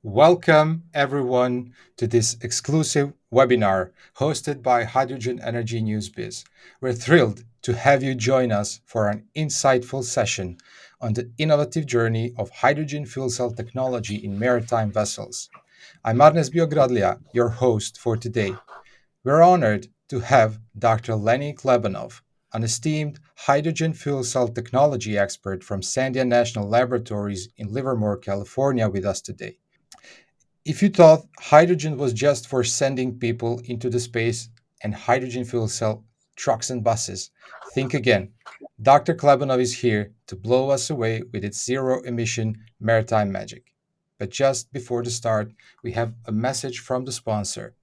Welcome, everyone, to this exclusive webinar hosted by Hydrogen Energy News.biz. We're thrilled to have you join us for an insightful session on the innovative journey of hydrogen fuel cell technology in maritime vessels. I'm Arnes Biogradlija, your host for today. We're honored to have Dr. Lennie Klebanoff, an esteemed hydrogen fuel cell technology expert from Sandia National Laboratories in Livermore, California, with us today. If you thought hydrogen was just for sending people into the space and hydrogen fuel cell trucks and buses, think again. Dr. Klebanov is here to blow us away with its zero emission maritime magic. But just before the start, we have a message from the sponsor.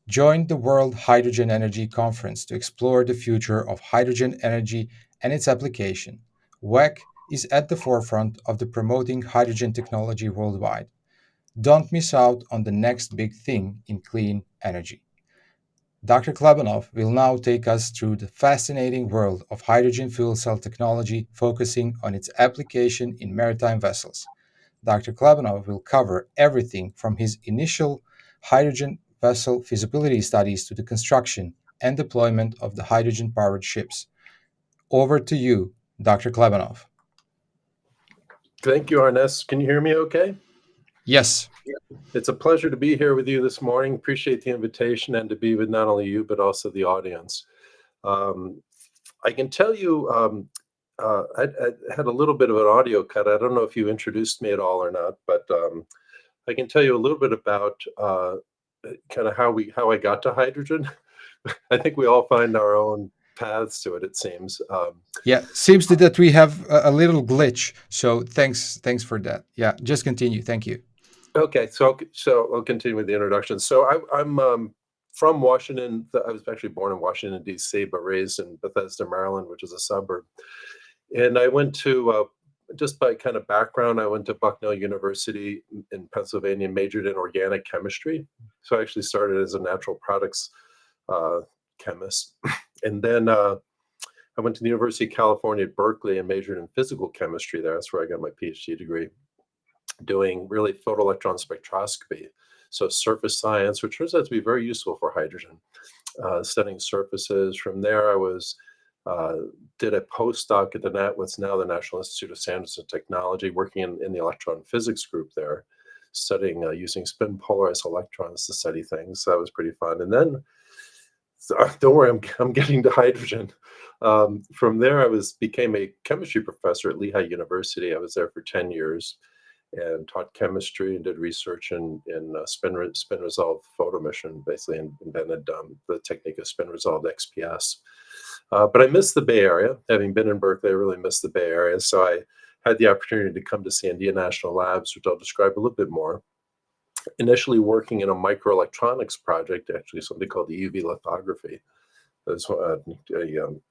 Join the World Hydrogen Energy Conference to explore the future of hydrogen energy and its application. WEC is at the forefront of the promoting hydrogen technology worldwide. Don't miss out on the next big thing in clean energy. Dr. Klebanoff will now take us through the fascinating world of hydrogen fuel cell technology, focusing on its application in maritime vessels. Dr. Klebanoff will cover everything from his initial hydrogen vessel feasibility studies to the construction and deployment of the hydrogen powered ships. Over to you, Dr. Klebanoff. Thank you, Arnes. Can you hear me okay? Yes. It's a pleasure to be here with you this morning. Appreciate the invitation and to be with not only you, but also the audience. I can tell you, I had a little bit of an audio cut. I don't know if you introduced me at all or not, but I can tell you a little bit about kind of how I got to hydrogen. I think we all find our own paths to it, it seems. Yeah, seems that we have a little glitch. So thanks for that. Yeah, just continue. Thank you. Okay, so I'll continue with the introduction. So I'm from Washington. I was actually born in Washington D.C., but raised in Bethesda, Maryland, which is a suburb. And I went to just by kind of background, I went to Bucknell University in Pennsylvania, majored in organic chemistry. So I actually started as a natural products uh, chemist, and then I went to the University of California at Berkeley and majored in physical chemistry there. That's where I got my PhD degree, doing really photoelectron spectroscopy. So surface science, which turns out to be very useful for hydrogen, studying surfaces. From there, I did a postdoc at what's now the National Institute of Standards and Technology, working in the electron physics group there, studying using spin polarized electrons to study things. So that was pretty fun. And then, don't worry, I'm getting to hydrogen. From there, became a chemistry professor at Lehigh University. I was there for 10 years and taught chemistry and did research in spin resolved photoemission, basically invented the technique of spin resolved XPS. But I missed the Bay Area. Having been in Berkeley, I really missed the Bay Area. So I had the opportunity to come to Sandia National Labs, which I'll describe a little bit more. Initially working in a microelectronics project, actually something called the UV lithography. I was a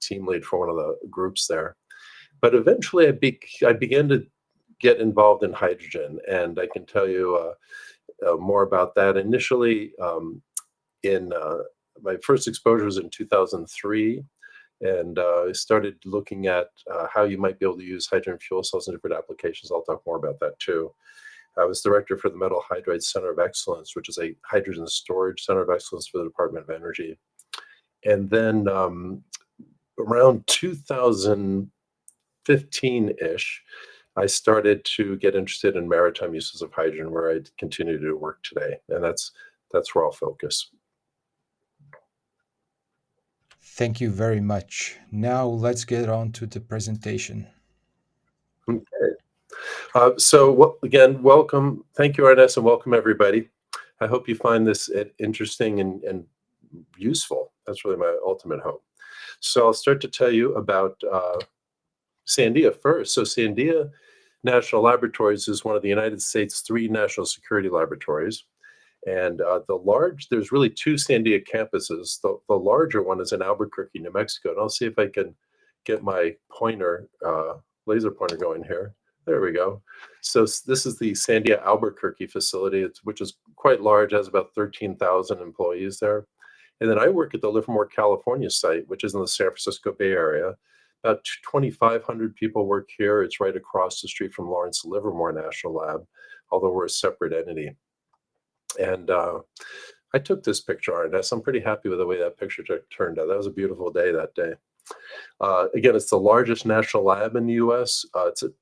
team lead for one of the groups there. But eventually I began to get involved in hydrogen, and I can tell you more about that. Initially, in my first exposure was in 2003, and I started looking at how you might be able to use hydrogen fuel cells in different applications. I'll talk more about that too. I was director for the Metal Hydride Center of Excellence, which is a hydrogen storage center of excellence for the Department of Energy. And then around 2015-ish, I started to get interested in maritime uses of hydrogen, where I continue to do work today, and that's where I'll focus. Thank you very much. Now let's get on to the presentation. Okay. Again, welcome. Thank you, Arnes, and welcome everybody. I hope you find this interesting and useful. That's really my ultimate hope. So I'll start to tell you about Sandia first. So Sandia National Laboratories is one of the United States' 3 national security laboratories. And there's really 2 Sandia campuses. The larger one is in Albuquerque, New Mexico. And I'll see if I can get my laser pointer going here. There we go. So this is the Sandia Albuquerque facility, which is quite large, has about 13,000 employees there. And then I work at the Livermore, California site, which is in the San Francisco Bay Area. About 2,500 people work here. It's right across the street from Lawrence Livermore National Lab. although we're a separate entity. And I took this picture, Arnes. I'm pretty happy with the way that picture turned out. That was a beautiful day that day. Again, it's the largest national lab in the U.S.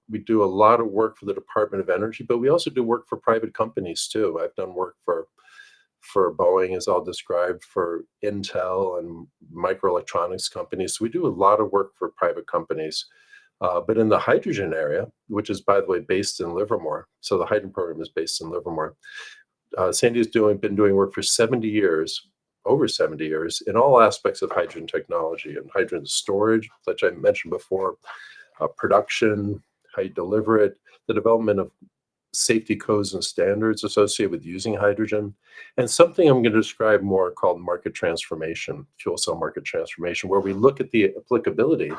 We do a lot of work for the Department of Energy, but we also do work for private companies too. I've done work for Boeing, as I'll describe, for Intel and microelectronics companies. So we do a lot of work for private companies. But in the hydrogen area, which is, by the way, based in Livermore, so the hydrogen program is based in Livermore. Sandy's been doing work for 70 years, over 70 years, in all aspects of hydrogen technology and hydrogen storage, which I mentioned before, production, how you deliver it, the development of safety codes and standards associated with using hydrogen, and something I'm going to describe more called market transformation, fuel cell market transformation, where we look at the applicability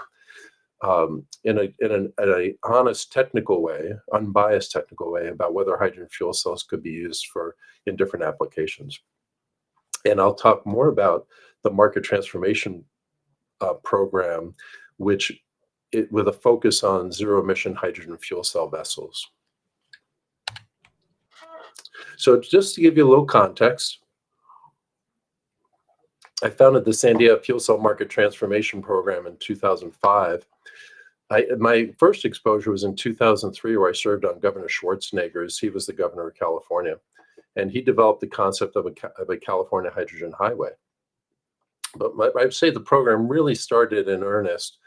in an honest technical way, unbiased technical way, about whether hydrogen fuel cells could be used in different applications. And I'll talk more about the market transformation program, with a focus on zero-emission hydrogen fuel cell vessels. So just to give you a little context, I founded the Sandia Fuel Cell Market Transformation Program in 2005. My first exposure was in 2003, where I served on Governor Schwarzenegger's. He was the governor of California, and he developed the concept of a California hydrogen highway. But I'd say the program really started in earnest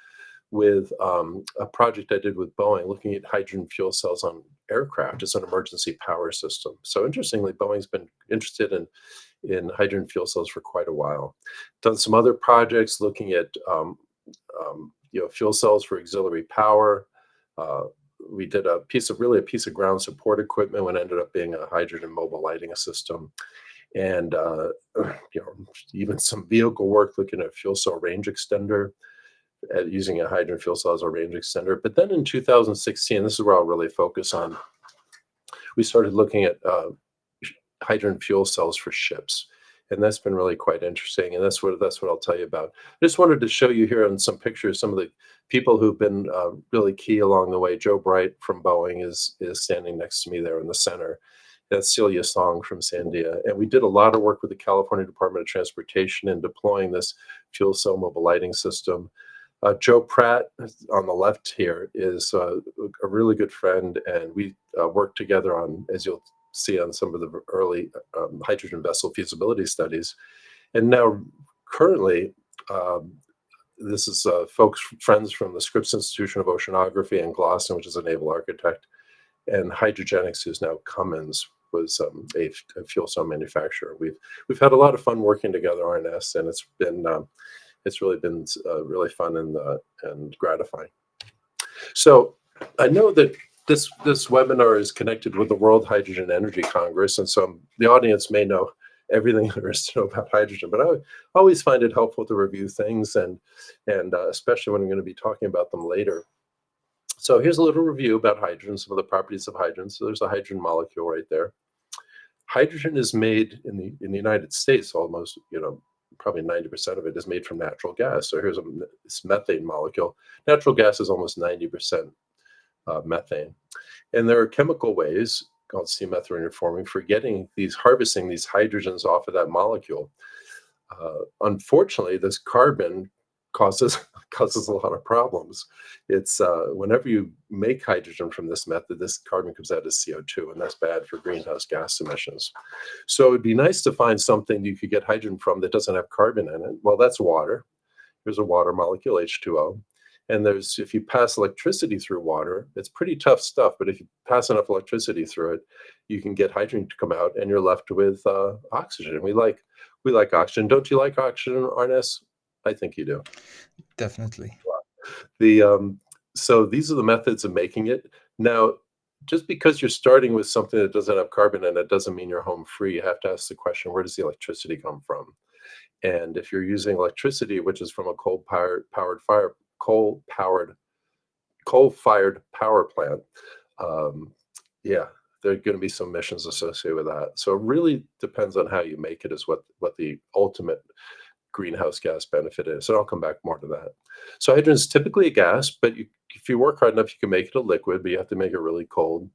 with a project I did with Boeing, looking at hydrogen fuel cells on aircraft as an emergency power system. So interestingly, Boeing's been interested in hydrogen fuel cells for quite a while. Done some other projects looking at fuel cells for auxiliary power. We did a piece of ground support equipment, what ended up being a hydrogen mobile lighting system, and even some vehicle work looking at fuel cell range extender, using a hydrogen fuel cell as a range extender. But then in 2016, this is where I'll really focus on, we started looking at hydrogen fuel cells for ships. And that's been really quite interesting. And that's what I'll tell you about. I just wanted to show you here on some pictures some of the people who've been really key along the way. Joe Bright from Boeing is standing next to me there in the center. That's Celia Song from Sandia. And we did a lot of work with the California Department of Transportation in deploying this fuel cell mobile lighting system. Joe Pratt on the left here is a really good friend, and we worked together on, as you'll see on some of the early hydrogen vessel feasibility studies. And now currently, this is friends from the Scripps Institution of Oceanography and Glosson, which is a naval architect, and Hydrogenics, who's now Cummins, was a fuel cell manufacturer. We've had a lot of fun working together, Arnes, and it's really been really fun and gratifying. So I know that this webinar is connected with the World Hydrogen Energy Congress, and so the audience may know everything there is to know about hydrogen, but I always find it helpful to review things, and especially when I'm going to be talking about them later. So here's a little review about hydrogen, some of the properties of hydrogen. So there's a hydrogen molecule right there. Hydrogen is made in the United States, almost, probably 90% of it is made from natural gas. So here's this methane molecule. Natural gas is almost 90% methane. And there are chemical ways called steam methane reforming for harvesting these hydrogens off of that molecule. Unfortunately, this carbon causes a lot of problems. It's whenever you make hydrogen from this method, this carbon comes out as CO2, and that's bad for greenhouse gas emissions. So it'd be nice to find something you could get hydrogen from that doesn't have carbon in it. Well, that's water. There's a water molecule, H2O. And if you pass electricity through water, it's pretty tough stuff, but if you pass enough electricity through it, you can get hydrogen to come out, and you're left with oxygen. We like oxygen. Don't you like oxygen, Arnes? I think you do. Definitely. So these are the methods of making it. Now, just because you're starting with something that doesn't have carbon in it doesn't mean you're home free. You have to ask the question, where does the electricity come from? And if you're using electricity, which is from a coal-fired power plant, there are going to be some emissions associated with that. So it really depends on how you make it, is what the ultimate greenhouse gas benefit is. And I'll come back more to that. So hydrogen is typically a gas, but if you work hard enough, you can make it a liquid, but you have to make it really cold.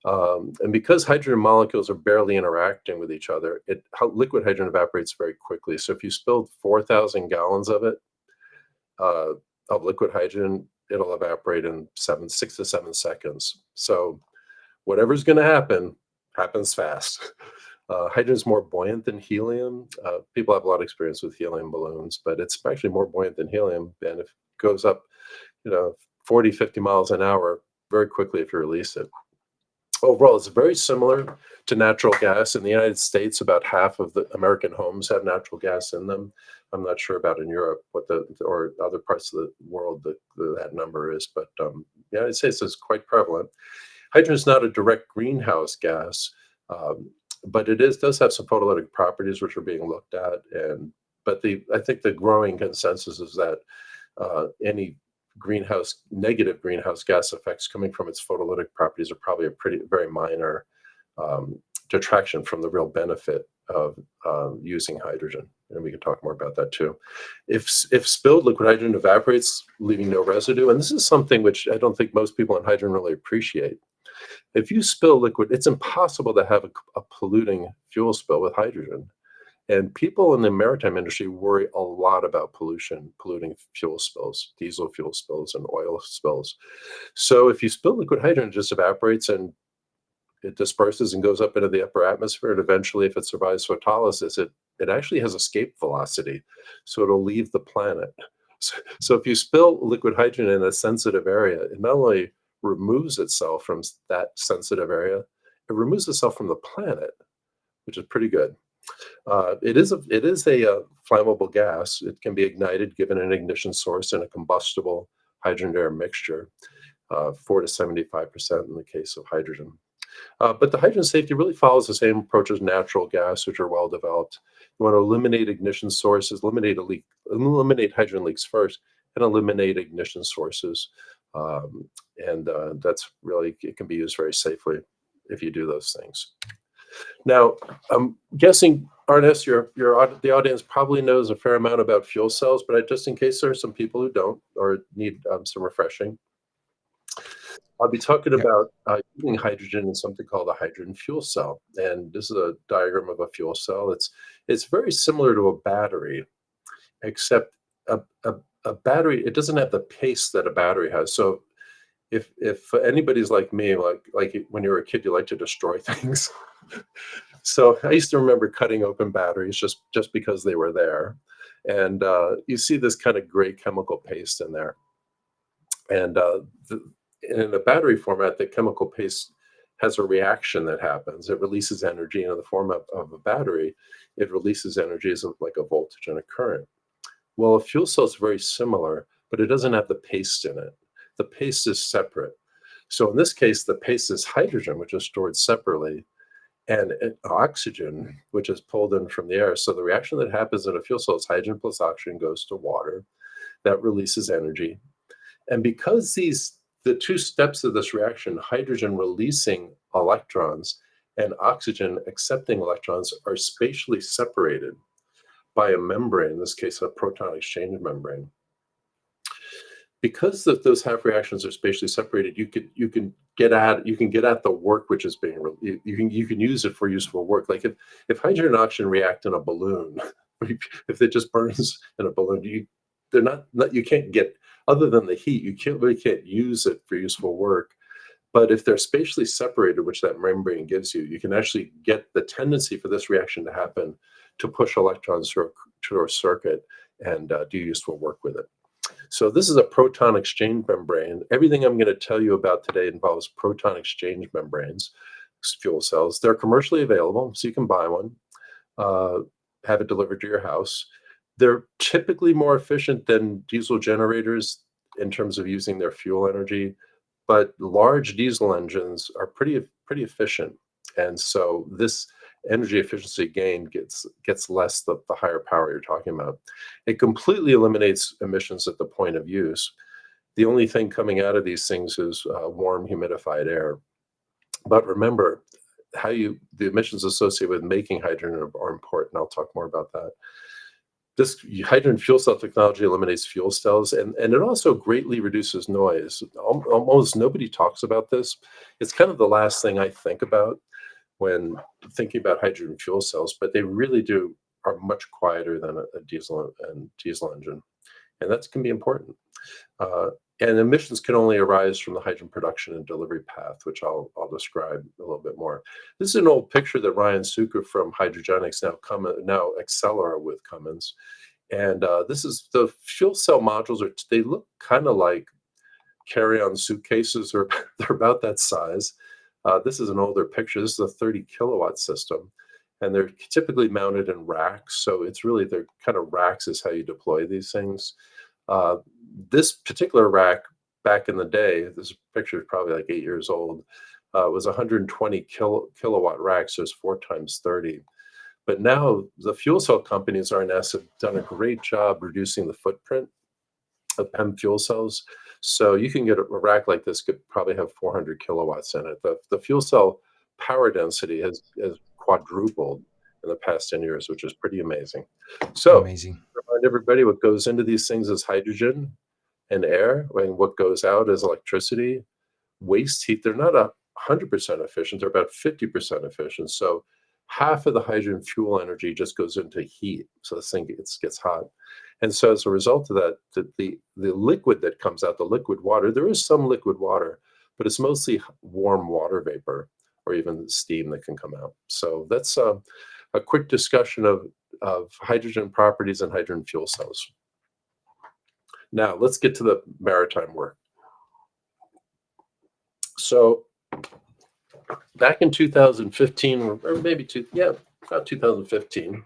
And because hydrogen molecules are barely interacting with each other, liquid hydrogen evaporates very quickly. So if you spilled 4,000 gallons of it, uh, of liquid hydrogen, it'll evaporate in 6 to 7 seconds. So whatever's going to happen happens fast. Hydrogen's more buoyant than helium. People have a lot of experience with helium balloons, but it's actually more buoyant than helium. And if it goes up, 40, 50 miles an hour very quickly if you release it. Overall, it's very similar to natural gas. In the United States, about half of the American homes have natural gas in them. I'm not sure about in Europe or other parts of the world that number is, but the United States is quite prevalent. Hydrogen is not a direct greenhouse gas, but it does have some photolytic properties which are being looked at. But I think the growing consensus is that any negative greenhouse gas effects coming from its photolytic properties are probably very minor detraction from the real benefit of using hydrogen. And we can talk more about that too. If spilled, liquid hydrogen evaporates, leaving no residue. And this is something which I don't think most people in hydrogen really appreciate. If you spill liquid, it's impossible to have a polluting fuel spill with hydrogen. And people in the maritime industry worry a lot about polluting fuel spills, diesel fuel spills, and oil spills. So if you spill liquid hydrogen, it just evaporates and it disperses and goes up into the upper atmosphere. And eventually, if it survives photolysis, it actually has escape velocity. So it'll leave the planet. So if you spill liquid hydrogen in a sensitive area, it not only removes itself from that sensitive area, it removes itself from the planet, which is pretty good. It is a flammable gas. It can be ignited given an ignition source in a combustible hydrogen-air mixture, 4 to 75% in the case of hydrogen. But the hydrogen safety really follows the same approach as natural gas, which are well developed. You want to eliminate ignition sources, eliminate hydrogen leaks first, and eliminate ignition sources. That's really, it can be used very safely if you do those things. Now, I'm guessing, Arnes, the audience probably knows a fair amount about fuel cells, but just in case there are some people who don't or need some refreshing, I'll be talking Yeah. about using hydrogen in something called a hydrogen fuel cell. And this is a diagram of a fuel cell. It's very similar to a battery, except a battery, it doesn't have the pace that a battery has. So if anybody's like me, like when you were a kid, you like to destroy things. So I used to remember cutting open batteries just because they were there. And you see this kind of gray chemical paste in there. And in a battery format, the chemical paste has a reaction that happens. It releases energy in the form of a battery. It releases energy as like a voltage and a current. Well, a fuel cell is very similar, but it doesn't have the paste in it. The paste is separate. So in this case, the paste is hydrogen, which is stored separately, and oxygen, which is pulled in from the air. So the reaction that happens in a fuel cell is hydrogen plus oxygen goes to water. That releases energy. And because the two steps of this reaction, hydrogen releasing electrons and oxygen accepting electrons, are spatially separated by a membrane, in this case, a proton exchange membrane. Because those half reactions are spatially separated, you can get at the work which is being you can use it for useful work. Like if hydrogen and oxygen react in a balloon, if it just burns in a balloon, you can't get, other than the heat, you can't use it for useful work. But if they're spatially separated, which that membrane gives you, you can actually get the tendency for this reaction to happen to push electrons through a circuit and do useful work with it. So this is a proton exchange membrane. Everything I'm going to tell you about today involves proton exchange membranes, fuel cells. They're commercially available, so you can buy one, have it delivered to your house. They're typically more efficient than diesel generators in terms of using their fuel energy, but large diesel engines are pretty efficient. And so this energy efficiency gain gets less the higher power you're talking about. It completely eliminates emissions at the point of use. The only thing coming out of these things is warm, humidified air. But remember, the emissions associated with making hydrogen are important. I'll talk more about that. This hydrogen fuel cell technology eliminates fuel cells, and it also greatly reduces noise. Almost nobody talks about this. It's kind of the last thing I think about when thinking about hydrogen fuel cells, but they really are much quieter than a diesel engine, and that can be important. Uh, and emissions can only arise from the hydrogen production and delivery path, which I'll describe a little bit more. This is an old picture that Ryan Suka from Hydrogenics, now Accelera with Cummins, and this is the fuel cell modules. They look kind of like carry-on suitcases, or they're about that size. This is an older picture. This is a 30 kilowatt system, and they're typically mounted in racks. So they're kind of racks is how you deploy these things. Uh, this particular rack back in the day, this picture is probably like 8 years old, was 120 kilowatt rack, so it's 4 times 30. But now the fuel cell companies, Arnes, have done a great job reducing the footprint of PEM fuel cells. So you can get a rack like this could probably have 400 kilowatts in it. The fuel cell power density has quadrupled in the past 10 years, which is pretty amazing. So Amazing. remind everybody, what goes into these things is hydrogen and air, and what goes out is electricity, waste heat. They're not 100% efficient; they're about 50% efficient. So half of the hydrogen fuel energy just goes into heat. So this thing gets hot, and so as a result of that, the liquid that comes out, the liquid water, there is some liquid water, but it's mostly warm water vapor or even steam that can come out. So that's a quick discussion of hydrogen properties and hydrogen fuel cells. Now let's get to the maritime work. So back in 2015, or maybe about 2015,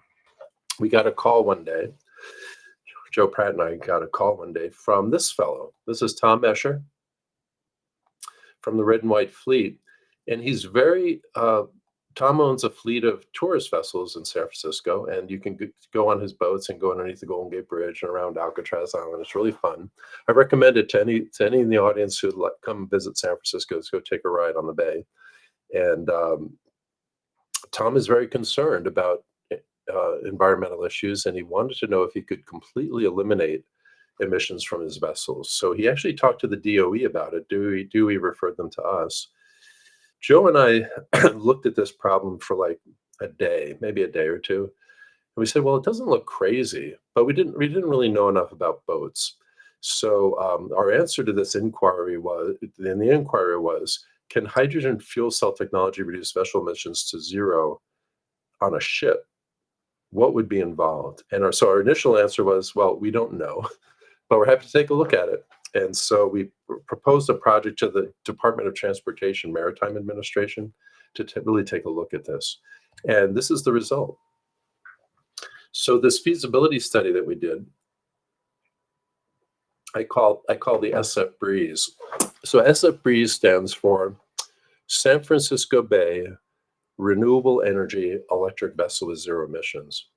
we got a call one day. Joe Pratt and I got a call one day from this fellow. This is Tom Escher from the Red and White Fleet, and he's Tom owns a fleet of tourist vessels in San Francisco, and you can go on his boats and go underneath the Golden Gate Bridge and around Alcatraz Island. It's really fun. I recommend it to any in the audience who'd come visit San Francisco. Let's go take a ride on the bay. And Tom is very concerned about environmental issues, and he wanted to know if he could completely eliminate emissions from his vessels. So he actually talked to the DOE about it. DOE referred them to us. Joe and I looked at this problem for like a day, maybe a day or two, and we said, "Well, it doesn't look crazy," but we didn't really know enough about boats. So our answer to this inquiry was, can hydrogen fuel cell technology reduce vessel emissions to zero on a ship? What would be involved? And our initial answer was, well, we don't know, but we're happy to take a look at it. And so we proposed a project to the Department of Transportation Maritime Administration to really take a look at this. And this is the result. So this feasibility study that we did, I call the SF-BREEZE. So SF-BREEZE stands for San Francisco Bay Renewable Energy Electric Vessel with Zero Emissions.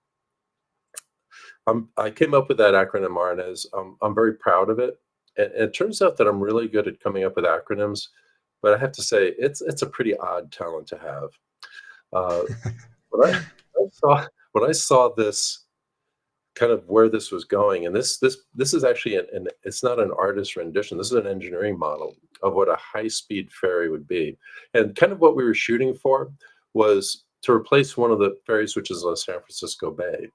I came up with that acronym, Arnes. I'm very proud of it. And it turns out that I'm really good at coming up with acronyms, but I have to say it's a pretty odd talent to have. Uh, when I saw this kind of where this was going, and this is actually it's not an artist rendition. This is an engineering model of what a high-speed ferry would be, and kind of what we were shooting for was to replace one of the ferries, which is on San Francisco Bay.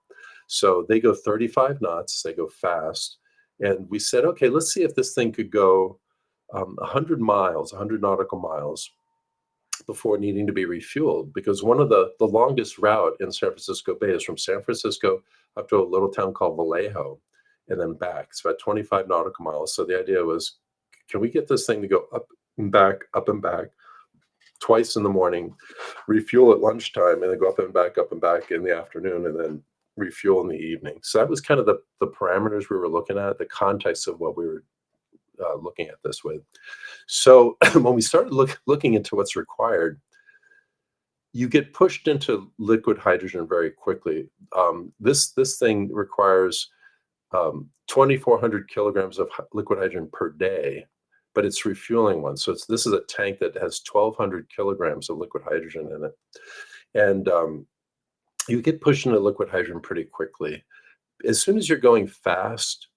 So they go 35 knots, they go fast. And we said, okay, let's see if this thing could go 100 miles, 100 nautical miles before needing to be refueled. Because one of the longest route in San Francisco Bay is from San Francisco up to a little town called Vallejo and then back. It's about 25 nautical miles. So the idea was, can we get this thing to go up and back twice in the morning, refuel at lunchtime, and then go up and back in the afternoon, and then refuel in the evening. So that was kind of the parameters we were looking at, the context of what we were looking at this with. So when we started looking into what's required, you get pushed into liquid hydrogen very quickly. This thing requires 2,400 kilograms of liquid hydrogen per day, but it's refueling one. So this is a tank that has 1,200 kilograms of liquid hydrogen in it. And you get pushed into liquid hydrogen pretty quickly. as soon as you're going fast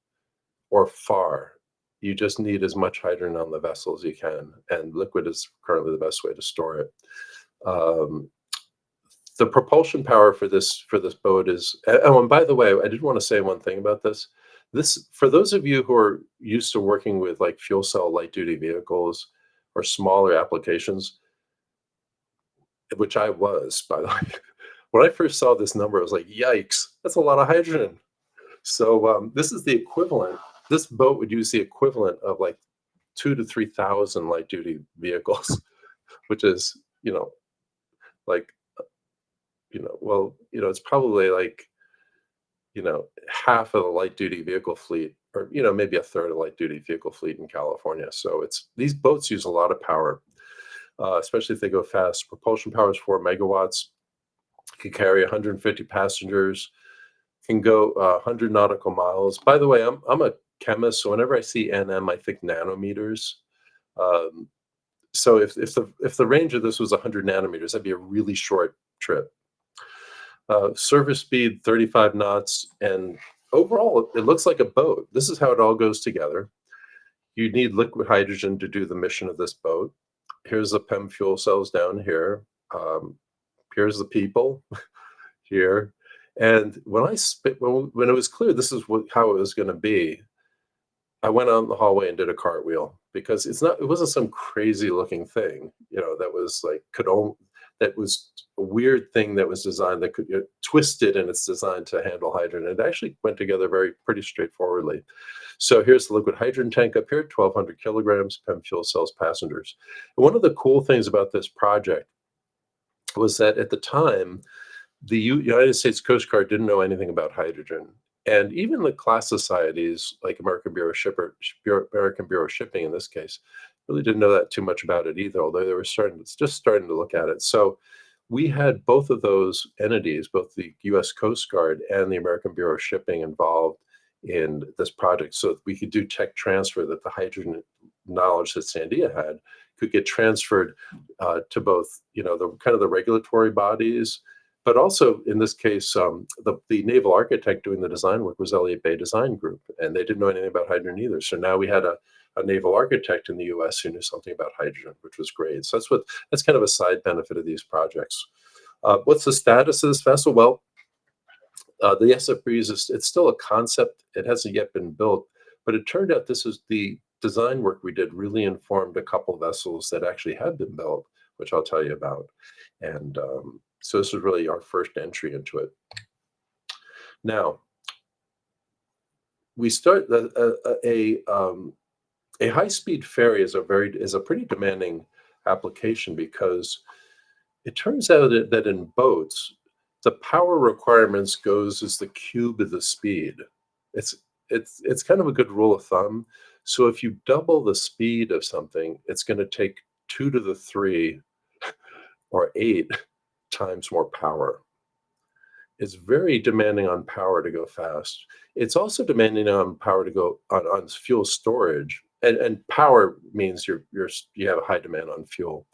or far, you just need as much hydrogen on the vessel as you can, and liquid is currently the best way to store it. Um, the propulsion power for this boat is oh, and by the way, I did want to say one thing about this. This for those of you who are used to working with like fuel cell light duty vehicles or smaller applications, which I was, by the way. When I first saw this number, I was like, "Yikes, that's a lot of hydrogen." So this is the equivalent. This boat would use the equivalent of like 2 to 3,000 light duty vehicles, which is like well, it's probably like half of the light duty vehicle fleet, or maybe a third of the light duty vehicle fleet in California. So it's these boats use a lot of power, especially if they go fast. Propulsion power is 4 megawatts. Can carry 150 passengers. Can go 100 nautical miles. By the way, I'm a chemist, so whenever I see NM, I think nanometers. Um, so if the range of this was 100 nanometers, that'd be a really short trip. Surface speed 35 knots, and overall, it looks like a boat. This is how it all goes together. You need liquid hydrogen to do the mission of this boat. Here's the PEM fuel cells down here. Here's the people here. And when it was clear this is how it was going to be, I went out in the hallway and did a cartwheel, because it wasn't some crazy looking thing, that was like that was a weird thing that was designed that could twisted in its design to handle hydrogen. It actually went together pretty straightforwardly. So here's the liquid hydrogen tank up here, 1,200 kilograms, PEM fuel cells, passengers. And one of the cool things about this project was that at the time, the United States Coast Guard didn't know anything about hydrogen. And even the class societies, like American Bureau of Shipping in this case, really didn't know that too much about it either, although they were just starting to look at it. So we had both of those entities, both the US Coast Guard and the American Bureau of Shipping, involved in this project, so that we could do tech transfer, that the hydrogen knowledge that Sandia had could get transferred to both, the kind of the regulatory bodies, but also in this case, the naval architect doing the design work was Elliott Bay Design Group, and they didn't know anything about hydrogen either. So now we had a naval architect in the U.S. who knew something about hydrogen, which was great. So that's kind of a side benefit of these projects. What's the status of this vessel? Well, the SF Breeze it's still a concept. It hasn't yet been built, but it turned out this is the design work we did really informed a couple vessels that actually have been built, which I'll tell you about. And so this was really our first entry into it. Now, we start a high-speed ferry is a pretty demanding application, because it turns out that in boats, the power requirements goes as the cube of the speed. It's it's kind of a good rule of thumb. So if you double the speed of something, it's going to take 2 to the 3 or 8 times more power. It's very demanding on power to go fast. It's also demanding on power to go on fuel storage. And power means you have a high demand on fuel.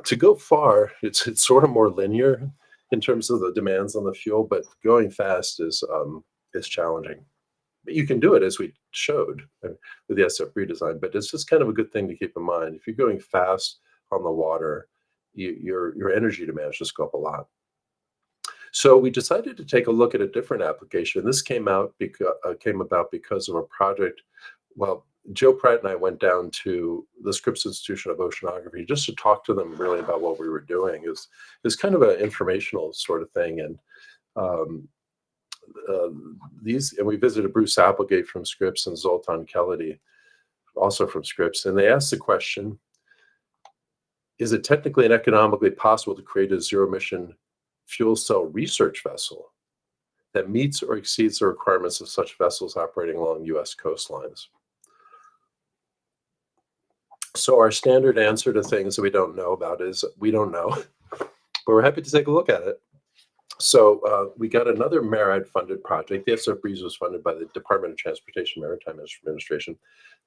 To go far, it's sort of more linear in terms of the demands on the fuel, but going fast is challenging. But you can do it, as we showed with the SF redesign. But it's just kind of a good thing to keep in mind. If you're going fast on the water, your energy demands just go up a lot. So we decided to take a look at a different application. This came about because of a project. Well, Joe Pratt and I went down to the Scripps Institution of Oceanography just to talk to them really about what we were doing. It was kind of an informational sort of thing, and um, and we visited Bruce Applegate from Scripps and Zoltan Kennedy, also from Scripps, and they asked the question: is it technically and economically possible to create a zero-emission fuel cell research vessel that meets or exceeds the requirements of such vessels operating along U.S. coastlines? So our standard answer to things that we don't know about is we don't know, but we're happy to take a look at it. So we got another MARAD-funded project. The SF Breeze was funded by the Department of Transportation Maritime Administration.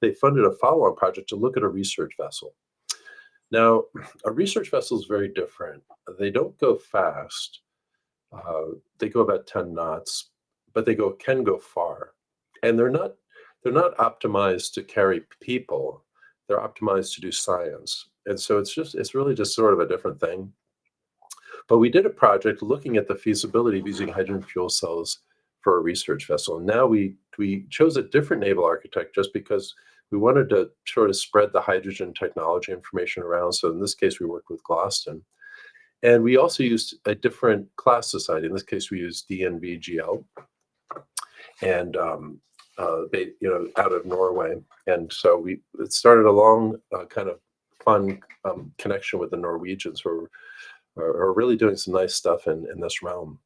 They funded a follow-on project to look at a research vessel. Now, a research vessel is very different. They don't go fast. They go about 10 knots. but they can go far, and they're not optimized to carry people. They're optimized to do science, and so it's really just sort of a different thing. But we did a project looking at the feasibility of using hydrogen fuel cells for a research vessel. And now we chose a different naval architect just because we wanted to sort of spread the hydrogen technology information around. So in this case, we worked with Glaston. And we also used a different class society. In this case, we used DNVGL, and out of Norway. And so it started a long kind of fun connection with the Norwegians, who are really doing some nice stuff in this realm.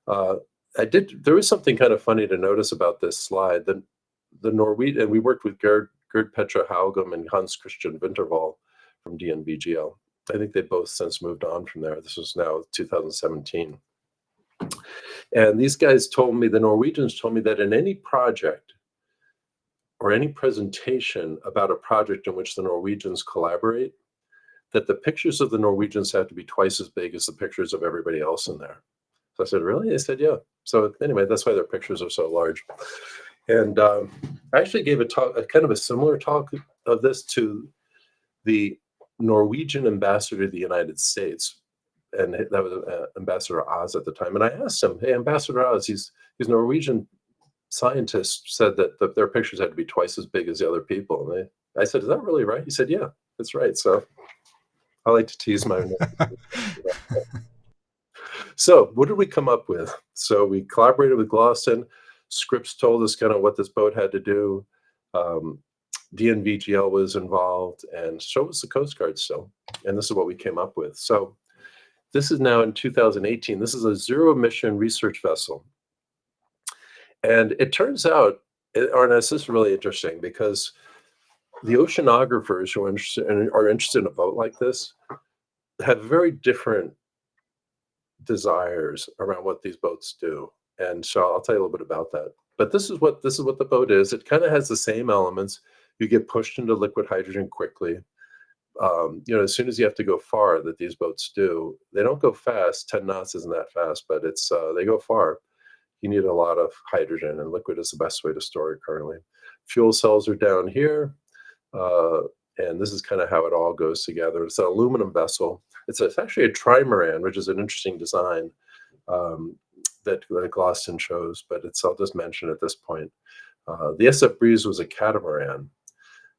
There was something kind of funny to notice about this slide. The Norwegian, and we worked with Gerd Petra Haugum and Hans Christian Winterval from DNVGL. I think they both since moved on from there. This was now 2017. And these guys told me, the Norwegians told me, that in any project or any presentation about a project in which the Norwegians collaborate, that the pictures of the Norwegians have to be twice as big as the pictures of everybody else in there. So I said, really? They said, yeah. So anyway, that's why their pictures are so large. And I actually gave a kind of a similar talk of this to the Norwegian ambassador to the United States. And that was Ambassador Oz at the time. And I asked him, hey, Ambassador Oz, these Norwegian scientists said that their pictures had to be twice as big as the other people. And I said, is that really right? He said, yeah, that's right. So I like to tease my. So what did we come up with? So we collaborated with Glaston. Scripps told us kind of what this boat had to do. DNVGL was involved, and so was the Coast Guard still. And this is what we came up with. So this is now in 2018. This is a zero-emission research vessel. And it turns out, Arnes, this is really interesting, because the oceanographers who are interested in a boat like this have very different desires around what these boats do. And so I'll tell you a little bit about that. But this is what the boat is. It kind of has the same elements. You get pushed into liquid hydrogen quickly. As soon as you have to go far, that these boats do, they don't go fast. 10 knots isn't that fast, but they go far. You need a lot of hydrogen, and liquid is the best way to store it currently. Fuel cells are down here. And this is kind of how it all goes together. It's an aluminum vessel. It's actually a trimaran, which is an interesting design that Glaston chose, but I'll just mention at this point. The SF Breeze was a catamaran,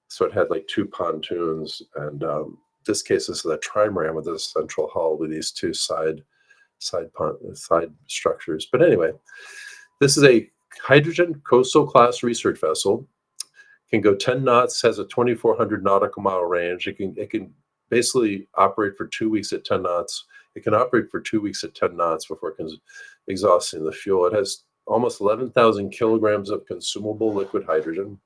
so it had like two pontoons, and this case this is a trimaran with a central hull with these two side structures. But anyway, this is a hydrogen coastal class research vessel. Can go 10 knots, has a 2,400 nautical mile range. It can basically operate for 2 weeks at 10 knots. It can operate for 2 weeks at 10 knots before exhausting the fuel. It has almost 11,000 kilograms of consumable liquid hydrogen.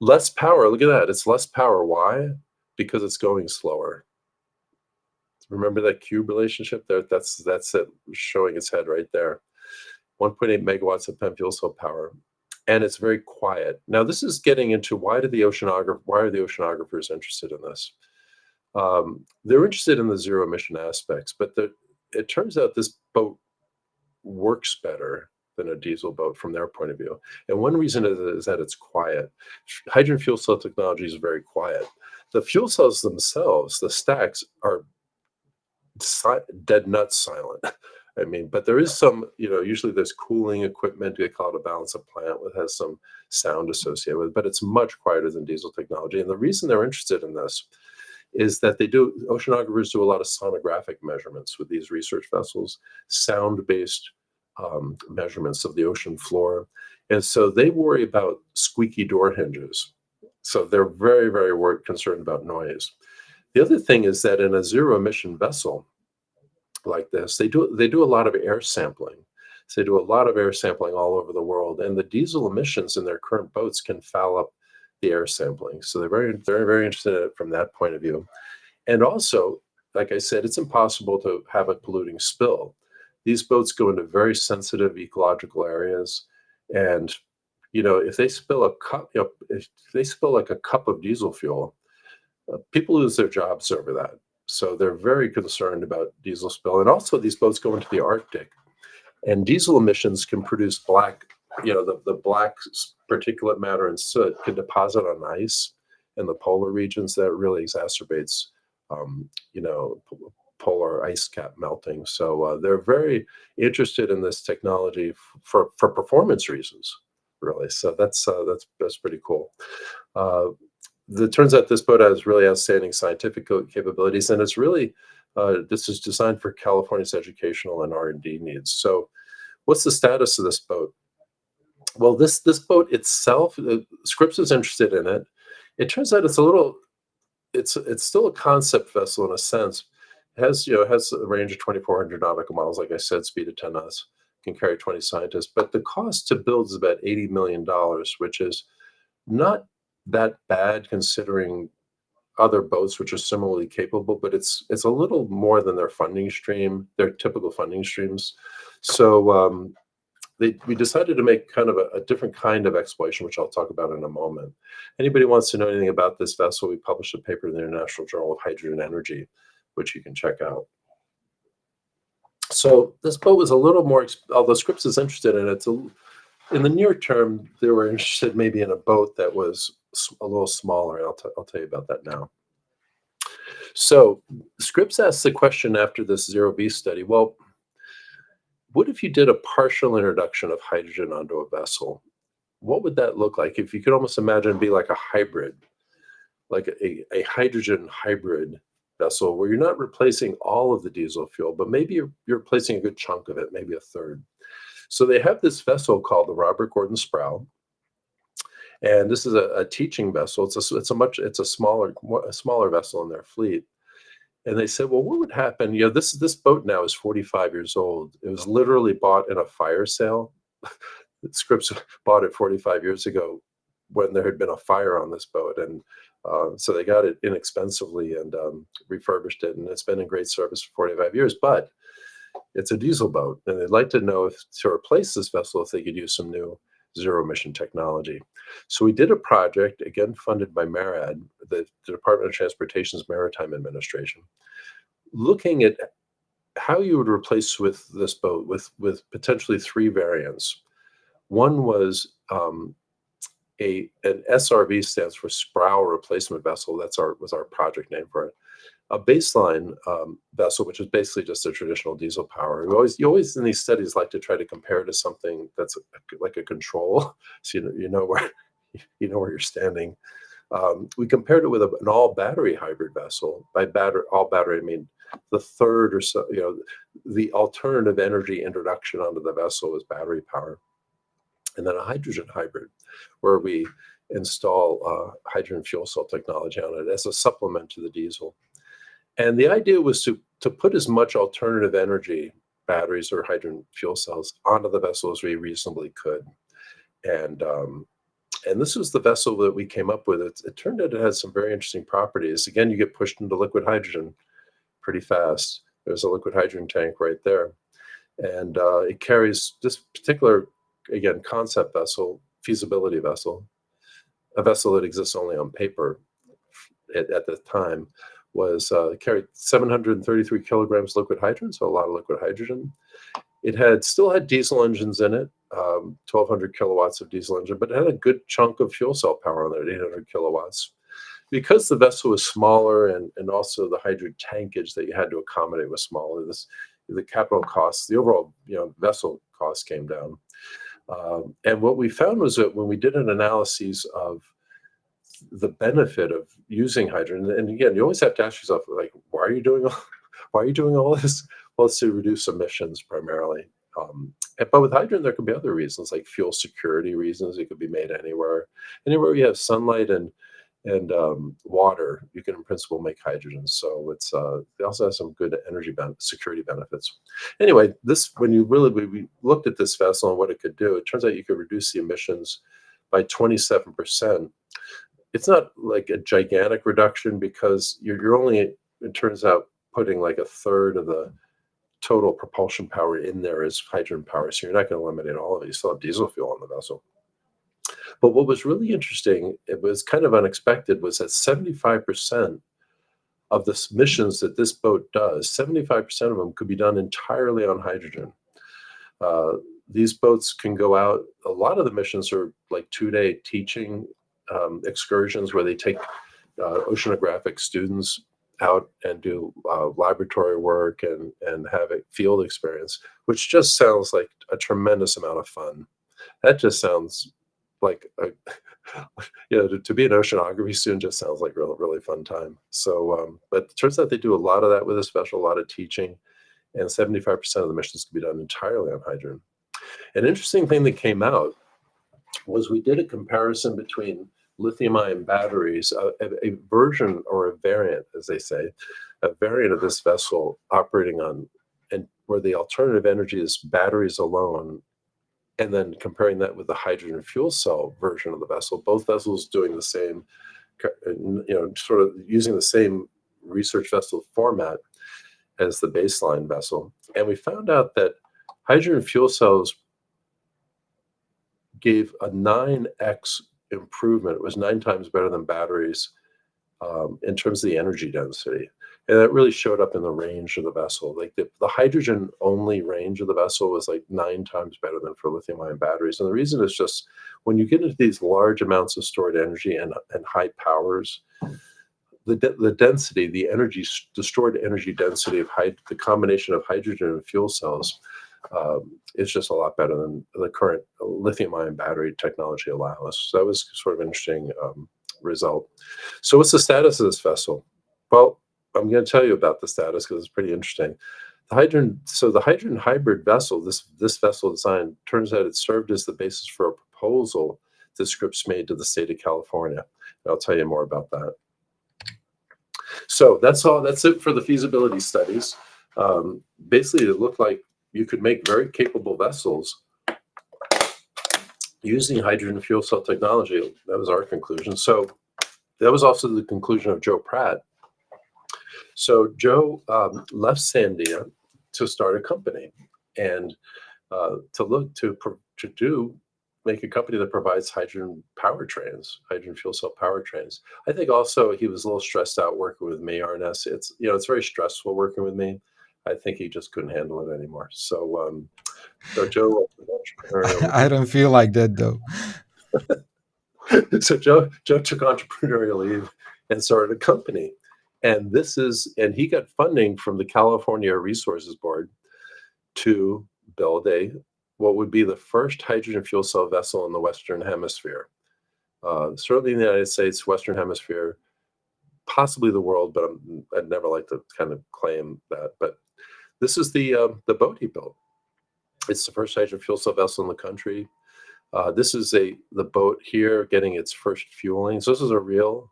Less power, look at that. It's less power. Why? Because it's going slower. Remember that cube relationship there? That's it showing its head right there. 1.8 megawatts of PEM fuel cell power. And it's very quiet. Now, this is getting into why are the oceanographers interested in this? They're interested in the zero emission aspects, but it turns out this boat works better than a diesel boat from their point of view. And one reason is that it's quiet. Hydrogen fuel cell technology is very quiet. The fuel cells themselves, the stacks, are dead nuts silent. I mean, but there is some, usually there's cooling equipment. They call it a balance of plant, that has some sound associated with it, but it's much quieter than diesel technology. And the reason they're interested in this is that oceanographers do a lot of sonographic measurements with these research vessels, sound-based measurements of the ocean floor. And so they worry about squeaky door hinges. So they're very, very concerned about noise. The other thing is that in a zero-emission vessel like this, they do a lot of air sampling. So they do a lot of air sampling all over the world, and the diesel emissions in their current boats can foul up the air sampling. So they're very, very interested in it from that point of view. And also, like I said, it's impossible to have a polluting spill. These boats go into very sensitive ecological areas, and if they spill a cup, if they spill like a cup of diesel fuel, people lose their jobs over that. So they're very concerned about diesel spill. And also, these boats go into the Arctic. And diesel emissions can produce black, the black particulate matter and soot can deposit on ice in the polar regions. That really exacerbates, um, you know, polar ice cap melting. So they're very interested in this technology for performance reasons, really. So that's pretty cool. Uh, it turns out this boat has really outstanding scientific capabilities, and it's really this is designed for California's educational and R&D needs. So, what's the status of this boat? Well, this boat itself, Scripps is interested in it. It turns out it's still a concept vessel in a sense. It has a range of 2,400 nautical miles, like I said, speed of 10 knots, can carry 20 scientists. But the cost to build is about $80 million, which is not that bad considering other boats which are similarly capable, but it's a little more than their typical funding streams. So we decided to make kind of a different kind of exploration, which I'll talk about in a moment. Anybody wants to know anything about this vessel, we published a paper in the International Journal of Hydrogen Energy, which you can check out. So this boat was a little more, although Scripps is interested in it, in the near term, they were interested maybe in a boat that was a little smaller. And I'll tell you about that now. So Scripps asked the question after this zero-B study, well, what if you did a partial introduction of hydrogen onto a vessel? What would that look like? If you could almost imagine it'd be like a hybrid, like a hydrogen hybrid vessel where you're not replacing all of the diesel fuel, but maybe you're replacing a good chunk of it, maybe a third. So they have this vessel called the Robert Gordon Sproul, and this is a teaching vessel. It's a smaller vessel in their fleet. And they said, well, what would happen? This boat now is 45 years old. It was literally bought in a fire sale. Scripps bought it 45 years ago when there had been a fire on this boat, and so they got it inexpensively and refurbished it, and it's been in great service for 45 years. But it's a diesel boat, and they'd like to know if to replace this vessel if they could use some new zero-emission technology. So we did a project, again funded by MARAD, the Department of Transportation's Maritime Administration, looking at how you would replace with this boat with potentially three variants. One was an SRV, stands for Sproul Replacement Vessel. Was our project name for it. A baseline vessel, which is basically just a traditional diesel power. You always in these studies like to try to compare to something that's like a control, so you know where you're standing. We compared it with an all battery hybrid vessel. By all battery, I mean the third or so. The alternative energy introduction onto the vessel is battery power, and then a hydrogen hybrid, where we install hydrogen fuel cell technology on it as a supplement to the diesel. And the idea was to put as much alternative energy, batteries or hydrogen fuel cells, onto the vessel as we reasonably could. And this was the vessel that we came up with. It turned out it has some very interesting properties. Again, you get pushed into liquid hydrogen pretty fast. There's a liquid hydrogen tank right there. And it carries this particular, again, concept vessel, feasibility vessel, a vessel that exists only on paper at the time, was carried 733 kilograms liquid hydrogen, so a lot of liquid hydrogen. It still had diesel engines in it, 1,200 kilowatts of diesel engine, but it had a good chunk of fuel cell power on it, 800 kilowatts. Because the vessel was smaller and also the hydrogen tankage that you had to accommodate was smaller, the capital costs, the overall vessel cost came down. And what we found was that when we did an analysis of the benefit of using hydrogen, and again, you always have to ask yourself, like, why are you doing all this? Well, it's to reduce emissions primarily. But with hydrogen, there could be other reasons, like fuel security reasons. It could be made anywhere you have sunlight and water, you can in principle make hydrogen. So it also has some good energy security benefits. Anyway, when we looked at this vessel and what it could do, it turns out you could reduce the emissions by 27%. It's not like a gigantic reduction because you're only, it turns out, putting like a third of the total propulsion power in there is hydrogen power. So you're not going to eliminate all of it. You still have diesel fuel on the vessel. But what was really interesting, it was kind of unexpected, was that 75% of the missions that this boat does, 75% of them could be done entirely on hydrogen. Uh, these boats can go out. A lot of the missions are like 2-day teaching excursions where they take oceanographic students out and do laboratory work and have a field experience, which just sounds like a tremendous amount of fun. That just sounds like a, to be an oceanography student just sounds like really really fun time. So, but it turns out they do a lot of that with this vessel, a lot of teaching, and 75% of the missions can be done entirely on hydrogen. An interesting thing that came out was we did a comparison between lithium-ion batteries, a version or a variant, as they say, a variant of this vessel operating on, and where the alternative energy is batteries alone, and then comparing that with the hydrogen fuel cell version of the vessel. Both vessels doing the same, sort of using the same research vessel format as the baseline vessel. And we found out that hydrogen fuel cells gave a 9x improvement. It was 9 times better than batteries in terms of the energy density. And that really showed up in the range of the vessel. Like the hydrogen only range of the vessel was like 9 times better than for lithium ion batteries. And the reason is just when you get into these large amounts of stored energy and high powers, the density, the stored energy density of the combination of hydrogen and fuel cells is just a lot better than the current lithium-ion battery technology allows. So that was sort of an interesting result. So what's the status of this vessel? Well, I'm going to tell you about the status because it's pretty interesting. The hydrogen hybrid vessel, this vessel design, turns out it served as the basis for a proposal that Scripps made to the state of California. And I'll tell you more about that. So that's all. That's it for the feasibility studies. Basically, it looked like you could make very capable vessels using hydrogen fuel cell technology. That was our conclusion. So that was also the conclusion of Joe Pratt. So Joe left Sandia to start a company and make a company that provides hydrogen fuel cell powertrains. I think also he was a little stressed out working with me, Arnes. It's very stressful working with me. I think he just couldn't handle it anymore. So Joe, I don't feel like that though. so Joe took entrepreneurial leave and started a company. And he got funding from the California Resources Board to build what would be the first hydrogen fuel cell vessel in the Western Hemisphere. Certainly in the United States, Western Hemisphere, possibly the world, but I'd never like to kind of claim that. But this is the boat he built. It's the first hydrogen fuel cell vessel in the country. This is the boat here getting its first fueling. So this is a real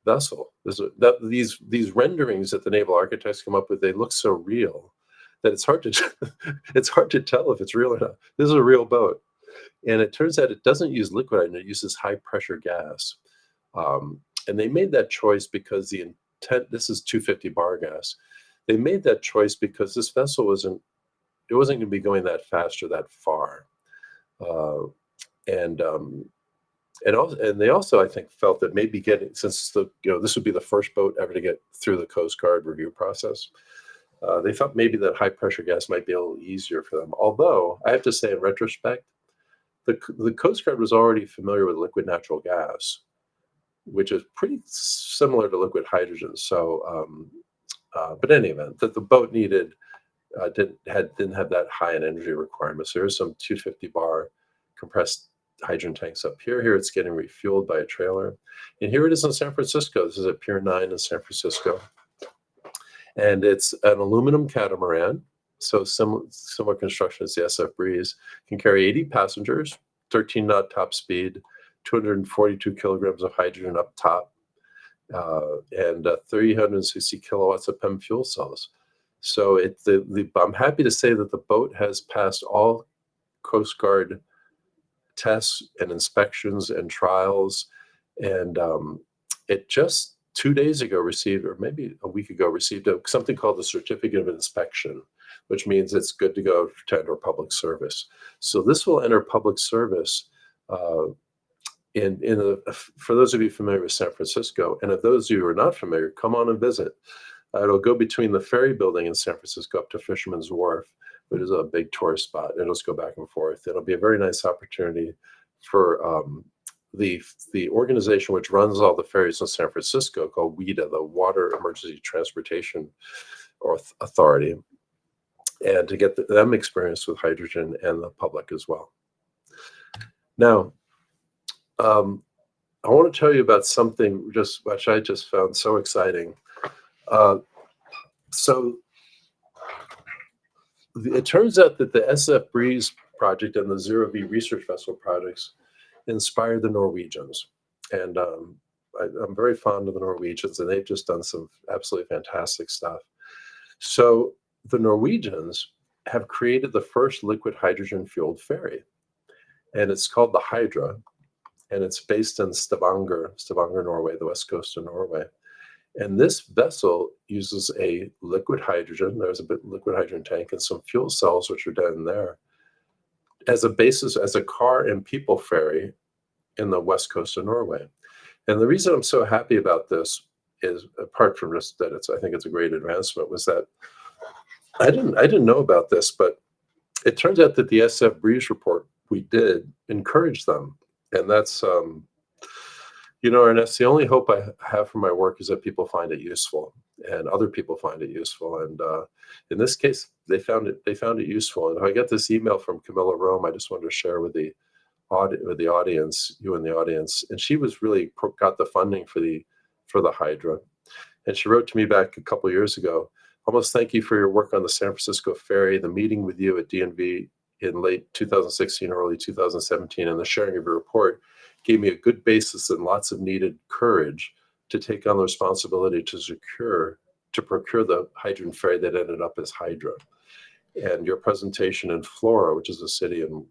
vessel. These renderings that the naval architects come up with, they look so real that it's hard to tell if it's real or not. This is a real boat, and it turns out it doesn't use liquid hydrogen; it uses high pressure gas. And they made that choice because the intent. This is 250 bar gas. They made that choice because this vessel wasn't going to be going that fast or that far, and they also I think felt that maybe since this would be the first boat ever to get through the Coast Guard review process. They thought maybe that high pressure gas might be a little easier for them. Although I have to say, in retrospect, the Coast Guard was already familiar with liquid natural gas, which is pretty similar to liquid hydrogen. So, but in any event, that the boat didn't have that high an energy requirement. So there's some 250 bar compressed hydrogen tanks up here. Here it's getting refueled by a trailer, and here it is in San Francisco. This is at Pier 9 in San Francisco. And it's an aluminum catamaran, so similar construction as the SF Breeze. Can carry 80 passengers, 13 knot top speed, 242 kilograms of hydrogen up top, and 360 kilowatts of PEM fuel cells. So I'm happy to say that the boat has passed all Coast Guard tests and inspections and trials, and it just 2 days ago received, or maybe a week ago, received something called the Certificate of Inspection, which means it's good to go to enter public service. So this will enter public service for those of you familiar with San Francisco, and if those of you who are not familiar, come on and visit. It'll go between the ferry building in San Francisco up to Fisherman's Wharf, which is a big tourist spot. It'll just go back and forth. It'll be a very nice opportunity for the organization which runs all the ferries in San Francisco, called WEDA, the Water Emergency Transportation Authority, and to get them experience with hydrogen, and the public as well. Now, I want to tell you about something which I just found so exciting. So it turns out that the SF Breeze project and the Zero V research vessel projects inspired the Norwegians. And I'm very fond of the Norwegians, and they've just done some absolutely fantastic stuff. So the Norwegians have created the first liquid hydrogen fueled ferry, and it's called the Hydra, and it's based in Stavanger, Norway, the west coast of Norway. And this vessel uses a liquid hydrogen. There's a bit liquid hydrogen tank and some fuel cells, which are down there, as a basis, as a car and people ferry in the west coast of Norway. And the reason I'm so happy about this is, apart from just that I think it's a great advancement, was that I didn't know about this, but it turns out that the SF Breeze report we did encouraged them. And that's, Ernest, the only hope I have for my work is that people find it useful, and other people find it useful. And in this case, they found it useful. And I got this email from Camilla Rome. I just wanted to share with the audience, you and the audience. And she was really got the funding for the Hydra. And she wrote to me back a couple of years ago, almost, thank you for your work on the San Francisco ferry, the meeting with you at DNV in late 2016, early 2017, and the sharing of your report gave me a good basis and lots of needed courage to take on the responsibility to procure the hydrogen ferry that ended up as Hydra. And your presentation in Flora, which is a city in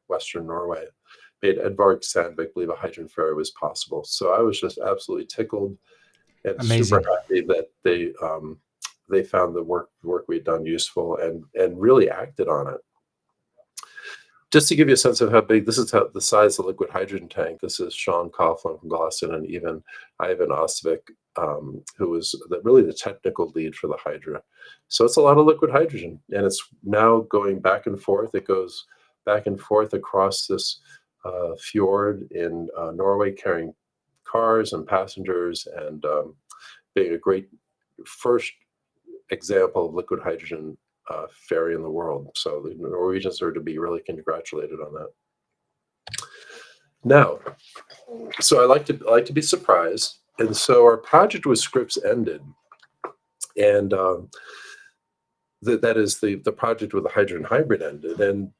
Western Norway, made Edvard Sandvik believe a hydrogen ferry was possible. So I was just absolutely tickled and Amazing. super happy that they found the work we'd done useful and really acted on it. Just to give you a sense of how big, this is the size of the liquid hydrogen tank. This is Sean Coughlin from Glasson, and even Ivan Osvik, who was really the technical lead for the Hydra. So it's a lot of liquid hydrogen, and it's now going back and forth. It goes back and forth across this fjord in Norway, carrying cars and passengers, and being a great first example of liquid hydrogen ferry in the world. So the Norwegians are to be really congratulated on that. Now, so I like to be surprised, and so our project with Scripps ended, and that is the project with the hydrogen hybrid ended. And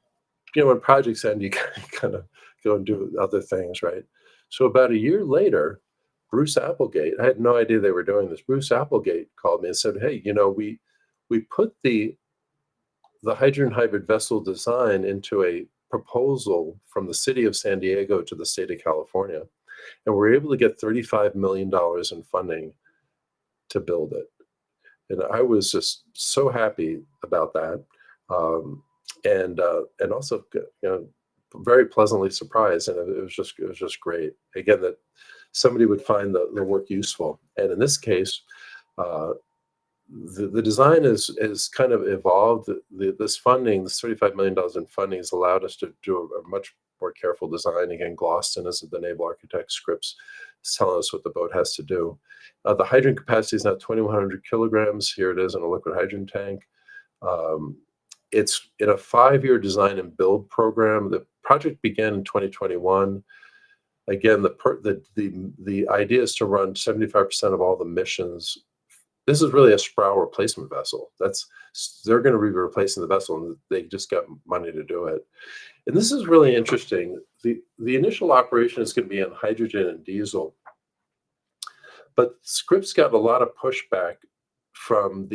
when projects end, you kind of go and do other things, right? So about a year later, Bruce Applegate, I had no idea they were doing this. Bruce Applegate called me and said, "Hey, we put the hydrogen hybrid vessel design into a proposal from the city of San Diego to the state of California, and we're able to get $35 million in funding to build it." And I was just so happy about that, and also very pleasantly surprised, and it was just great. Again, that somebody would find the work useful, and in this case, the design is kind of evolved. This funding, this $35 million in funding, has allowed us to do a much more careful design. Again, Gloston is the naval architect. Scripps is telling us what the boat has to do. The hydrogen capacity is now 2,100 kilograms. Here it is in a liquid hydrogen tank. It's in a 5-year design and build program. The project began in 2021. Again, the idea is to run 75% of all the missions. This is really a Sproul replacement vessel. They're going to be replacing the vessel, and they just got money to do it. And this is really interesting. The initial operation is going to be on hydrogen and diesel, but Scripps got a lot of pushback from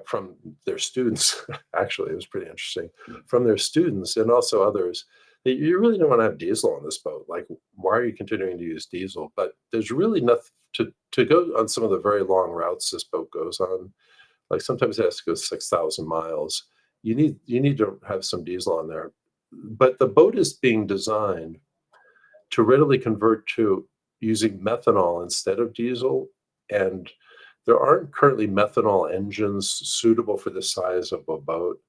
from their students. Actually, it was pretty interesting, from their students and also others. You really don't want to have diesel on this boat. Like, why are you continuing to use diesel? But there's really nothing to go on some of the very long routes this boat goes on. Like, sometimes it has to go 6,000 miles. You need to have some diesel on there. But the boat is being designed to readily convert to using methanol instead of diesel, and There aren't currently methanol engines suitable for the size of a boat,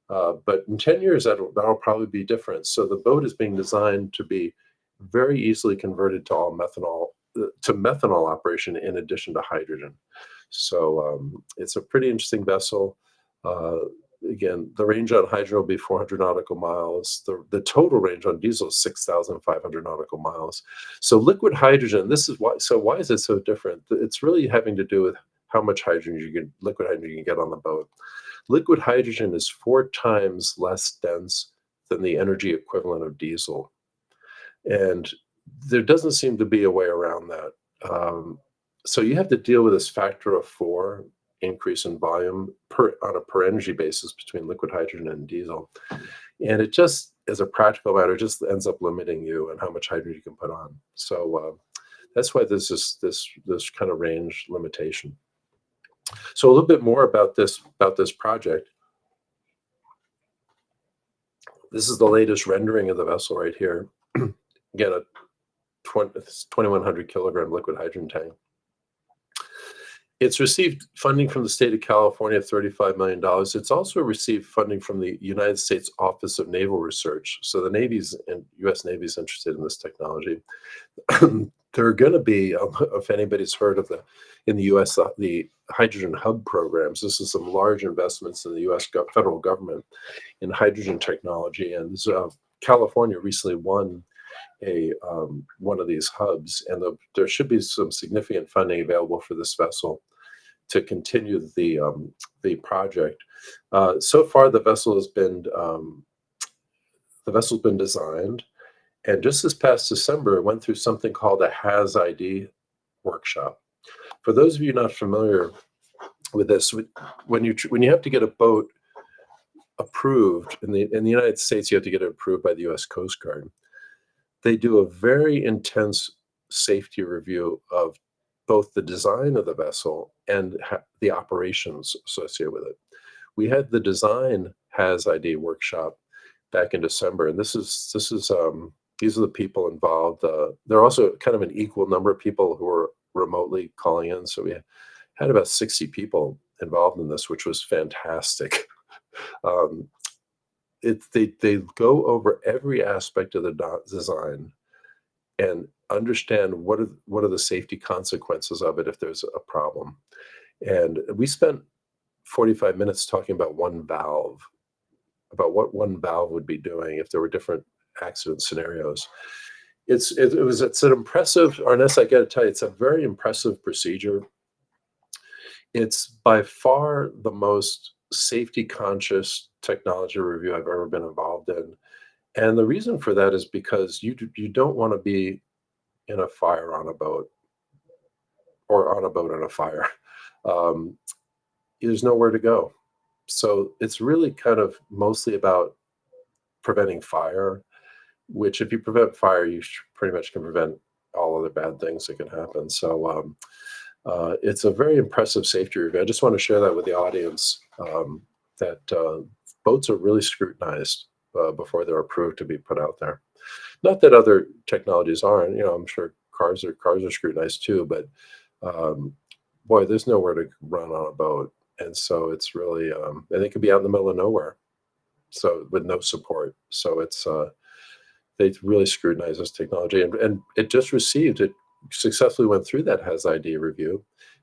but in 10 years, that'll probably be different. So the boat is being designed to be very easily converted to all methanol to methanol operation in addition to hydrogen. So it's a pretty interesting vessel. Uh, Again, the range on hydrogen will be 400 nautical miles. The total range on diesel is 6,500 nautical miles. So liquid hydrogen, this is why. So why is it so different? It's really having to do with how much liquid hydrogen you can get on the boat. Liquid hydrogen is 4 times less dense than the energy equivalent of diesel. And there doesn't seem to be a way around that. So you have to deal with this factor of 4 increase in volume on a per energy basis between liquid hydrogen and diesel. And it just, as a practical matter, just ends up limiting you and how much hydrogen you can put on. So that's why there's this kind of range limitation. So a little bit more about this project. This is the latest rendering of the vessel right here. Again, a 2,100 kilogram liquid hydrogen tank. It's received funding from the state of California of $35 million. It's also received funding from the United States Office of Naval Research. So the U.S. Navy is interested in this technology. There are going to be, if anybody's heard of in the U.S., the hydrogen hub programs. This is some large investments in the U.S. federal government in hydrogen technology. And California recently won one of these hubs, and there should be some significant funding available for this vessel to continue the project. So far, the vessel's been designed, and just this past December, it went through something called a HAZ-ID workshop. For those of you not familiar with this, when you have to get a boat approved in the United States, you have to get it approved by the U.S. Coast Guard. They do a very intense safety review of both the design of the vessel and the operations associated with it. We had the design HAZ-ID workshop back in December, and these are the people involved. There are also kind of an equal number of people who are remotely calling in, so we had about 60 people involved in this, which was fantastic. They go over every aspect of the design and understand what are the safety consequences of it if there's a problem. And we spent 45 minutes talking about one valve, about what one valve would be doing if there were different accident scenarios. It's an impressive, Arnes, I got to tell you, it's a very impressive procedure. It's by far the most safety conscious technology review I've ever been involved in. And the reason for that is because you don't want to be in a fire on a boat, or on a boat in a fire. There's nowhere to go. So it's really kind of mostly about preventing fire, which if you prevent fire, you pretty much can prevent all other bad things that can happen. So it's a very impressive safety review. I just want to share that with the audience, that boats are really scrutinized before they're approved to be put out there. Not that other technologies aren't. I'm sure cars are scrutinized too, but boy, there's nowhere to run on a boat, and so it's really and they could be out in the middle of nowhere, so with no support. So it's they really scrutinize this technology, and it successfully went through that HAZ-ID review,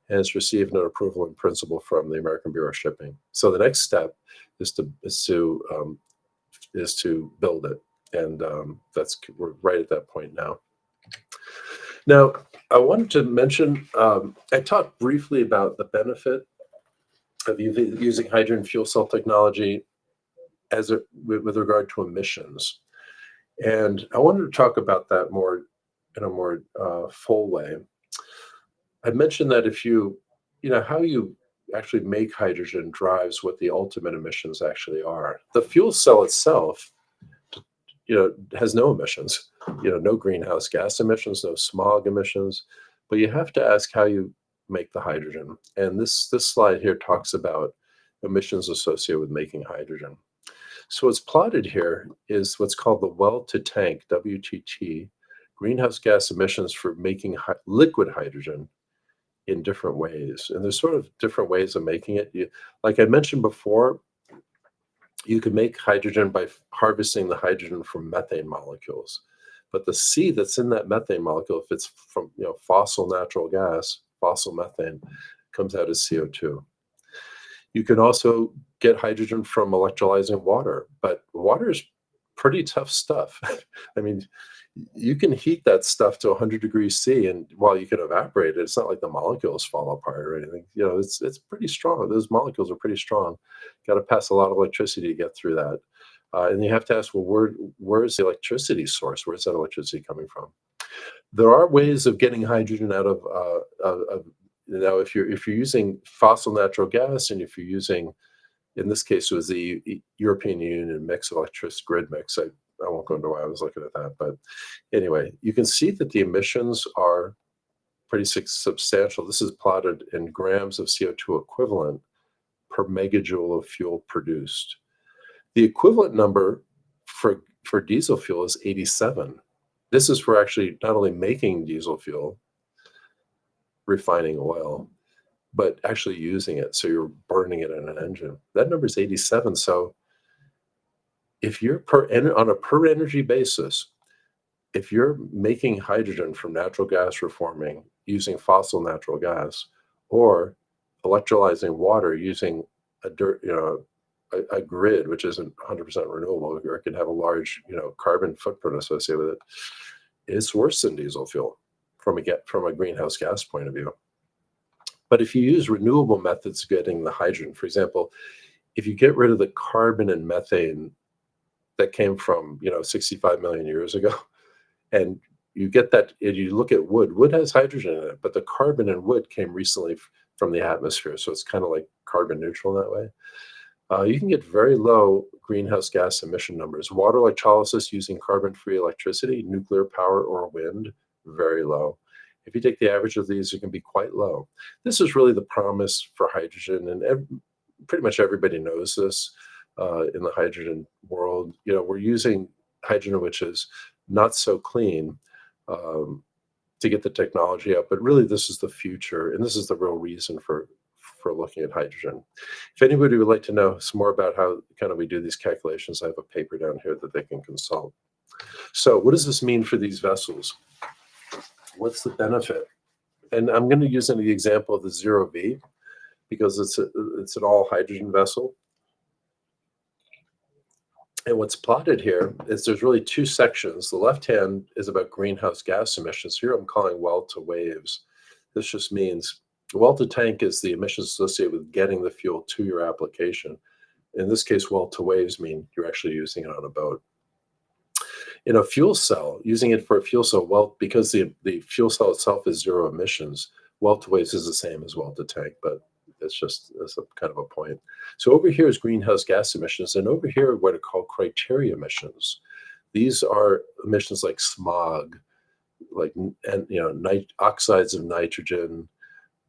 and it's received an approval in principle from the American Bureau of Shipping. So the next step is to build it, and we're right at that point now. Now, I wanted to mention, I talked briefly about the benefit of using hydrogen fuel cell technology with regard to emissions. And I wanted to talk about that in a more full way. I mentioned that how you actually make hydrogen drives what the ultimate emissions actually are. The fuel cell itself, has no emissions, no greenhouse gas emissions, no smog emissions, but you have to ask how you make the hydrogen. And this slide here talks about emissions associated with making hydrogen. So what's plotted here is what's called the well-to-tank, WTT, greenhouse gas emissions for making liquid hydrogen in different ways. And there's sort of different ways of making it. Like I mentioned before, you can make hydrogen by harvesting the hydrogen from methane molecules. But the C that's in that methane molecule, if it's from fossil natural gas, fossil methane, comes out as CO2. You can also get hydrogen from electrolyzing water, but water is pretty tough stuff. I mean, you can heat that stuff to 100 degrees C, and while you can evaporate it, it's not like the molecules fall apart or anything. It's pretty strong. Those molecules are pretty strong. Got to pass a lot of electricity to get through that. And you have to ask, well, where's the electricity source? Where's that electricity coming from? There are ways of getting hydrogen out of if you're using fossil natural gas, and if you're using, in this case, it was the European Union mix of electricity grid mix. I won't go into why I was looking at that, but anyway, you can see that the emissions are pretty substantial. This is plotted in grams of CO2 equivalent per megajoule of fuel produced. The equivalent number for diesel fuel is 87. This is for actually not only making diesel fuel, refining oil, but actually using it. So you're burning it in an engine. That number is 87. So if you're on a per energy basis, if you're making hydrogen from natural gas reforming using fossil natural gas, or electrolyzing water using a grid which isn't 100% renewable, or it can have a large carbon footprint associated with it, it's worse than diesel fuel from a greenhouse gas point of view. But if you use renewable methods getting the hydrogen, for example, if you get rid of the carbon and methane that came from 65 million years ago, and you get that, and you look at wood has hydrogen in it, but the carbon in wood came recently from the atmosphere, so it's kind of like carbon neutral that way. You can get very low greenhouse gas emission numbers. Water electrolysis using carbon-free electricity, nuclear power, or wind, very low. If you take the average of these, it can be quite low. This is really the promise for hydrogen, and pretty much everybody knows this in the hydrogen world. We're using hydrogen, which is not so clean, to get the technology up, but really this is the future, and this is the real reason for looking at hydrogen. If anybody would like to know some more about how we do these calculations, I have a paper down here that they can consult. So what does this mean for these vessels? What's the benefit? And I'm going to use the example of the Zero V, because it's an all hydrogen vessel. And what's plotted here is there's really two sections. The left hand is about greenhouse gas emissions. Here I'm calling well to waves. This just means well to tank is the emissions associated with getting the fuel to your application. In this case, well to waves mean you're actually using it on a boat. In a fuel cell, using it for a fuel cell, well, because the fuel cell itself is zero emissions, well to waves is the same as well to tank, but that's a kind of a point. So over here is greenhouse gas emissions, and over here are what are called criteria emissions. These are emissions like smog, oxides of nitrogen,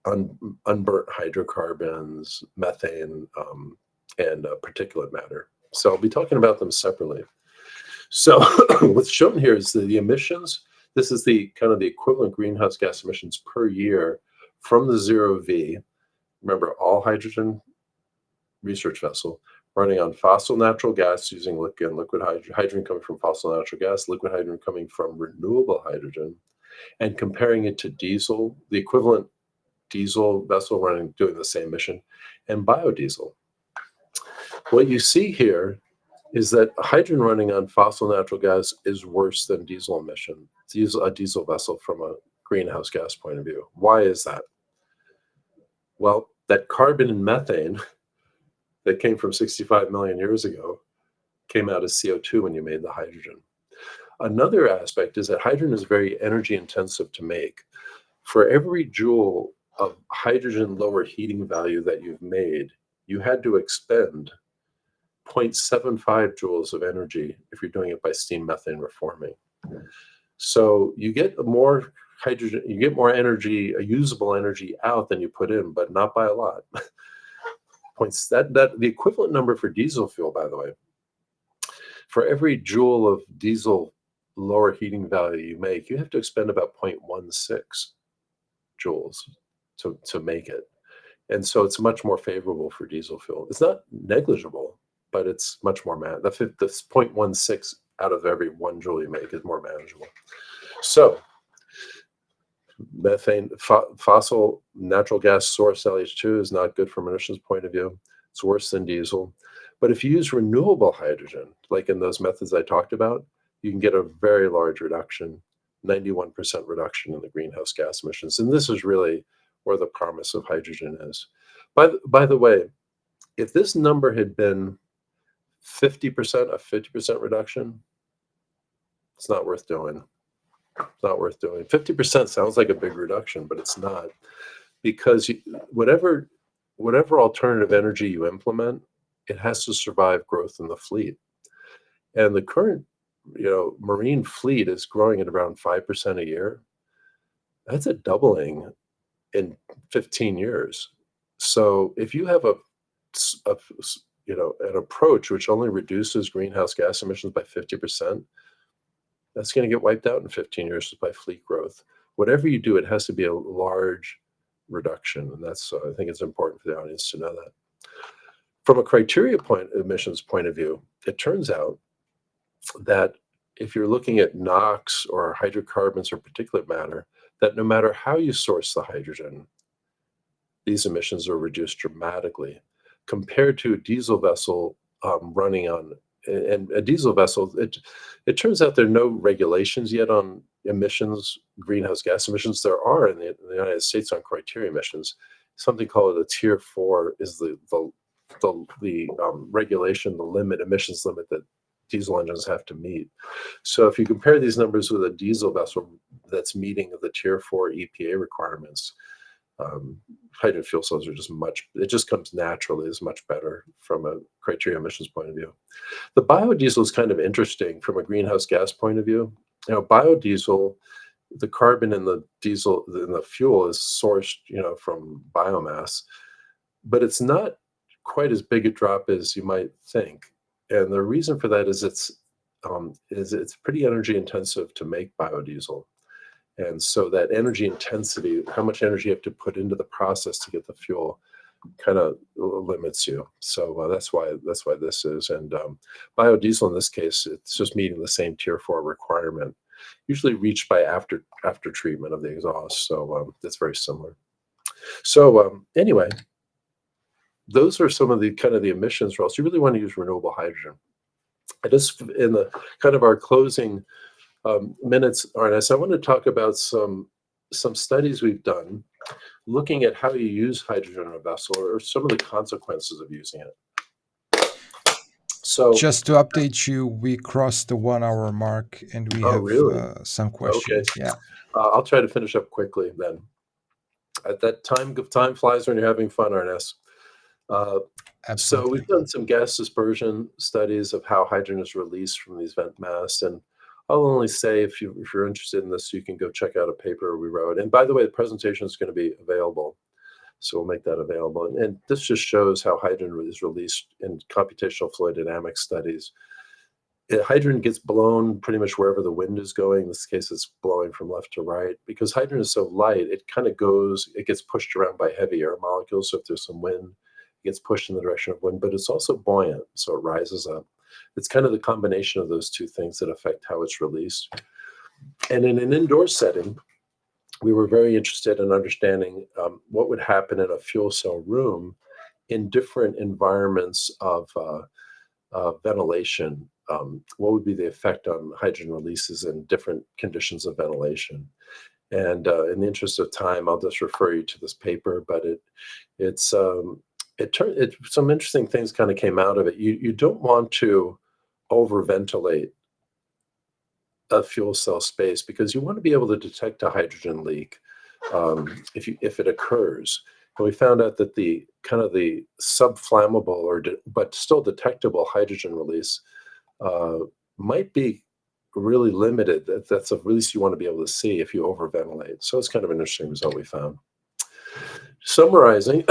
unburnt hydrocarbons, methane, and particulate matter. So I'll be talking about them separately. So what's shown here is the emissions. This is the equivalent greenhouse gas emissions per year from the Zero V. Remember, all hydrogen research vessel running on fossil natural gas using liquid hydrogen coming from fossil natural gas, liquid hydrogen coming from renewable hydrogen, and comparing it to diesel, the equivalent diesel vessel doing the same mission, and biodiesel. What you see here is that hydrogen running on fossil natural gas is worse than diesel emission. A diesel vessel from a greenhouse gas point of view. Why is that? Well, that carbon and methane that came from 65 million years ago came out as CO2 when you made the hydrogen. Another aspect is that hydrogen is very energy intensive to make. For every joule of hydrogen lower heating value that you've made, you had to expend 0.75 joules of energy if you're doing it by steam methane reforming. So you get more hydrogen, you get more energy, usable energy out than you put in, but not by a lot. The equivalent number for diesel fuel, by the way, for every joule of diesel lower heating value you make, you have to expend about 0.16 joules. to make it. And so it's much more favorable for diesel fuel. It's not negligible, but it's much more the 0.16 out of every 1 joule you make is more manageable. So methane, fossil natural gas source LH2 is not good from emissions point of view. It's worse than diesel. But if you use renewable hydrogen, like in those methods I talked about, you can get a very large reduction, 91% reduction in the greenhouse gas emissions. And this is really where the promise of hydrogen is. By the way, if this number had been 50%, a 50% reduction, it's not worth doing. It's not worth doing. 50% sounds like a big reduction, but it's not, because whatever alternative energy you implement, it has to survive growth in the fleet. And the current, marine fleet is growing at around 5% a year. That's a doubling in 15 years. So if you have an approach which only reduces greenhouse gas emissions by 50%, that's going to get wiped out in 15 years by fleet growth. Whatever you do, it has to be a large reduction, and that's I think it's important for the audience to know that. From a emissions point of view, it turns out that if you're looking at NOx or hydrocarbons or particulate matter, that no matter how you source the hydrogen, these emissions are reduced dramatically compared to a diesel vessel running on. And a diesel vessel, it turns out there are no regulations yet on emissions, greenhouse gas emissions. There are in the United States on criteria emissions. Something called a Tier 4 is the regulation, the emissions limit that diesel engines have to meet. So if you compare these numbers with a diesel vessel that's meeting the Tier 4 EPA requirements, hydrogen fuel cells are it just comes naturally as much better from a criteria emissions point of view. The biodiesel is kind of interesting from a greenhouse gas point of view. Biodiesel, the carbon in the diesel, in the fuel is sourced, from biomass, but it's not quite as big a drop as you might think. And the reason for that is it's pretty energy intensive to make biodiesel. And so that energy intensity, how much energy you have to put into the process to get the fuel, kind of limits you. So that's why this is. And biodiesel in this case, it's just meeting the same Tier 4 requirement, usually reached by after treatment of the exhaust. So that's very similar. So anyway, those are some of the kind of the emissions rules. You really want to use renewable hydrogen. I just, in the kind of our closing minutes, Arnes, I want to talk about some studies we've done looking at how you use hydrogen in a vessel, or some of the consequences of using it. So just to update you, we crossed the 1 hour mark and we have really? some questions. Okay. Yeah. I'll try to finish up quickly then. At that time flies when you're having fun, Arnes. So we've done some gas dispersion studies of how hydrogen is released from these vent masts, and I'll only say, if you're interested in this, you can go check out a paper we wrote. And by the way, the presentation is going to be available, so we'll make that available. And this just shows how hydrogen is released in computational fluid dynamics studies. Hydrogen gets blown pretty much wherever the wind is going. In this case, it's blowing from left to right. Because hydrogen is so light, it gets pushed around by heavy air molecules. So if there's some wind, it gets pushed in the direction of wind, but it's also buoyant, so it rises up. It's kind of the combination of those two things that affect how it's released. And in an indoor setting, we were very interested in understanding what would happen in a fuel cell room in different environments of ventilation. What would be the effect on hydrogen releases in different conditions of ventilation? And in the interest of time, I'll just refer you to this paper, but some interesting things kind of came out of it. You don't want to overventilate a fuel cell space, because you want to be able to detect a hydrogen leak if it occurs. And we found out that the sub-flammable but still detectable hydrogen release might be really limited. That's a release you want to be able to see if you overventilate. So it's kind of an interesting result we found. Summarizing,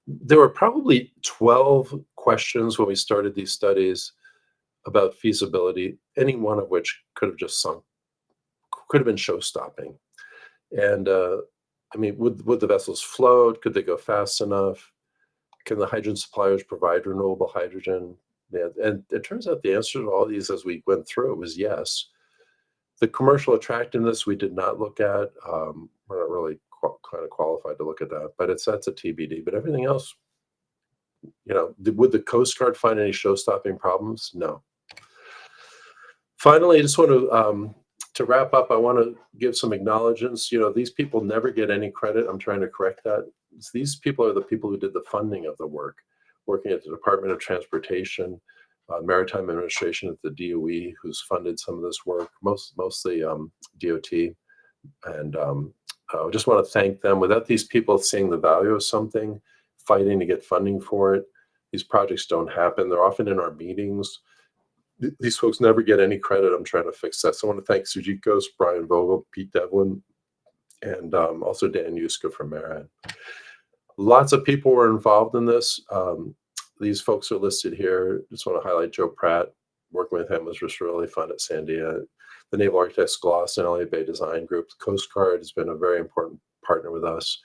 there were probably 12 questions when we started these studies about feasibility, any one of which could have been show-stopping. And I mean, would the vessels float? Could they go fast enough? Can the hydrogen suppliers provide renewable hydrogen? Yeah, and it turns out the answer to all these as we went through it was yes. The commercial attractiveness we did not look at. We're not really kind of qualified to look at that, but that's a TBD. But everything else, would the Coast Guard find any show-stopping problems? No. Finally, I just want to wrap up. I want to give some acknowledgments. These people never get any credit. I'm trying to correct that. These people are the people who did the funding of the work, working at the Department of Transportation, Maritime Administration at the DOE, who's funded some of this work, mostly DOT. And I just want to thank them. Without these people seeing the value of something, fighting to get funding for it, these projects don't happen. They're often in our meetings. These folks never get any credit. I'm trying to fix that. So I want to thank Sujit Ghosh, Brian Vogel, Pete Devlin, and also Dan Yuska from MARAD. Lots of people were involved in this. These folks are listed here. Just want to highlight Joe Pratt. Working with him was just really fun at Sandia. The Naval Architects Gloss and Elliott Bay Design Group. The Coast Guard has been a very important partner with us.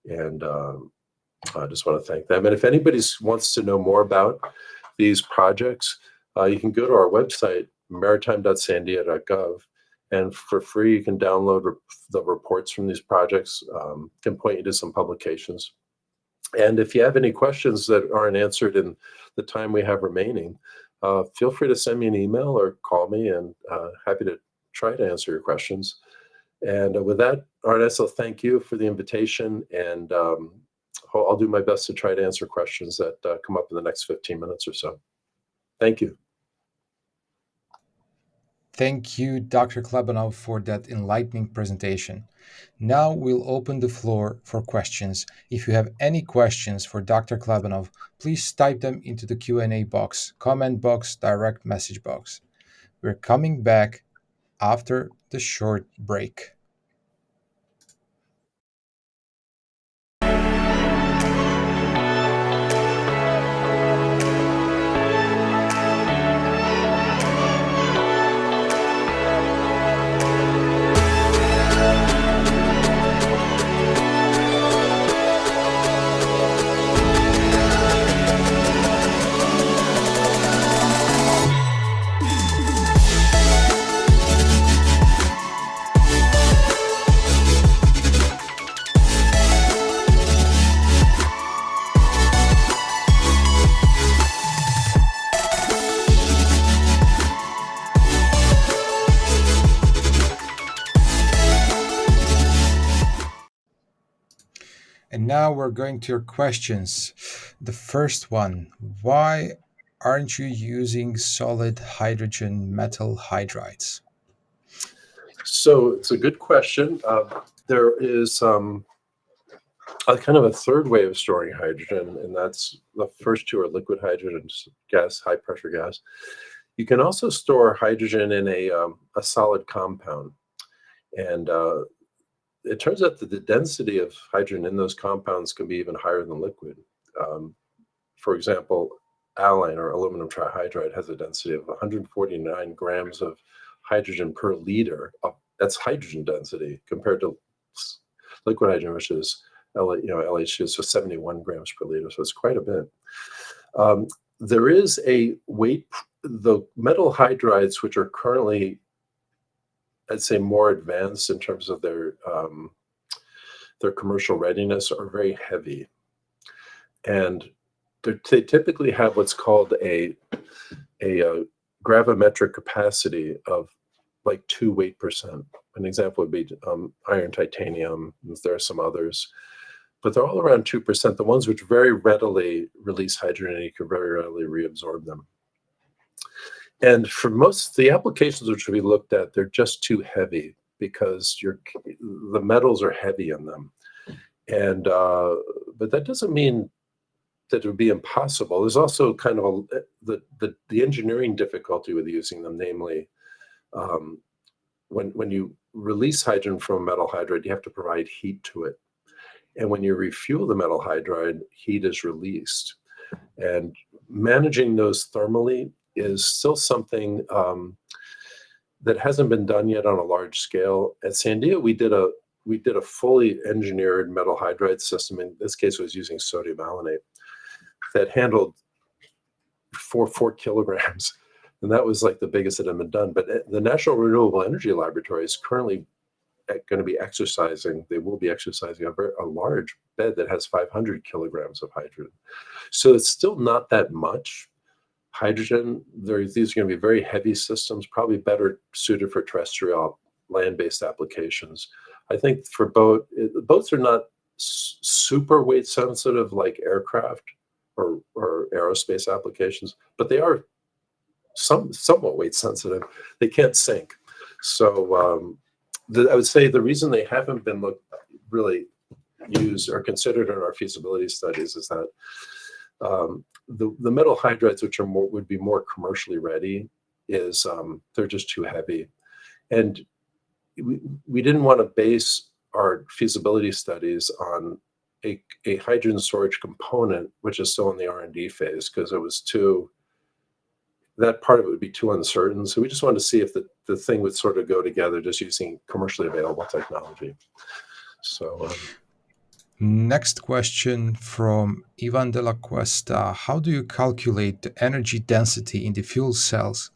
And I just want to thank them. And if anybody wants to know more about these projects, you can go to our website, maritime.sandia.gov, and for free you can download the reports from these projects. Can point you to some publications. And if you have any questions that aren't answered in the time we have remaining, feel free to send me an email or call me, and happy to try to answer your questions. And with that, Arnes, I'll thank you for the invitation, and I'll do my best to try to answer questions that come up in the next 15 minutes or so. Thank you. Thank you, Dr. Klebanoff, for that enlightening presentation. Now we'll open the floor for questions. If you have any questions for Dr. Klebanoff, please type them into the Q&A box, comment box, direct message box. We're coming back after the short break. And now we're going to your questions. The first one, why aren't you using solid hydrogen metal hydrides? So it's a good question. There is a kind of a third way of storing hydrogen, and that's the first two are liquid hydrogen gas, high pressure gas. You can also store hydrogen in a solid compound, and it turns out that the density of hydrogen in those compounds can be even higher than liquid. For example, alline or aluminum trihydride has a density of 149 grams of hydrogen per liter. That's hydrogen density compared to liquid hydrogen, which is LH2, so 71 grams per liter. So it's quite a bit. There is a weight. The metal hydrides, which are currently, I'd say, more advanced in terms of their commercial readiness, are very heavy, and they typically have what's called a gravimetric capacity of like 2 weight%. An example would be iron titanium. There are some others, but they're all around 2%. The ones which very readily release hydrogen, and you can very readily reabsorb them. And for most of the applications which we looked at, they're just too heavy because the metals are heavy in them. And but that doesn't mean that it would be impossible. There's also kind of the engineering difficulty with using them, namely when you release hydrogen from a metal hydride, you have to provide heat to it. And when you refuel the metal hydride, heat is released. And managing those thermally is still something that hasn't been done yet on a large scale. At Sandia, we we did a fully engineered metal hydride system. In this case, it was using sodium alunate that handled 4 kilograms. And that was like the biggest that had been done. But the National Renewable Energy Laboratory is currently going to be exercising, they will be exercising a large bed that has 500 kilograms of hydrogen. So it's still not that much hydrogen. These are going to be very heavy systems, probably better suited for terrestrial land-based applications. I think for boats are not super weight sensitive like aircraft or aerospace applications, but they are somewhat weight sensitive. They can't sink. So I would say the reason they haven't been really used or considered in our feasibility studies is that the metal hydrides, which would be more commercially ready, is they're just too heavy, and we didn't want to base our feasibility studies on a hydrogen storage component, which is still in the R&D phase, because it was that part of it would be too uncertain. So we just wanted to see if the thing would sort of go together just using commercially available technology. So Next question from Ivan de la Cuesta. How do you calculate the energy density in the fuel cells?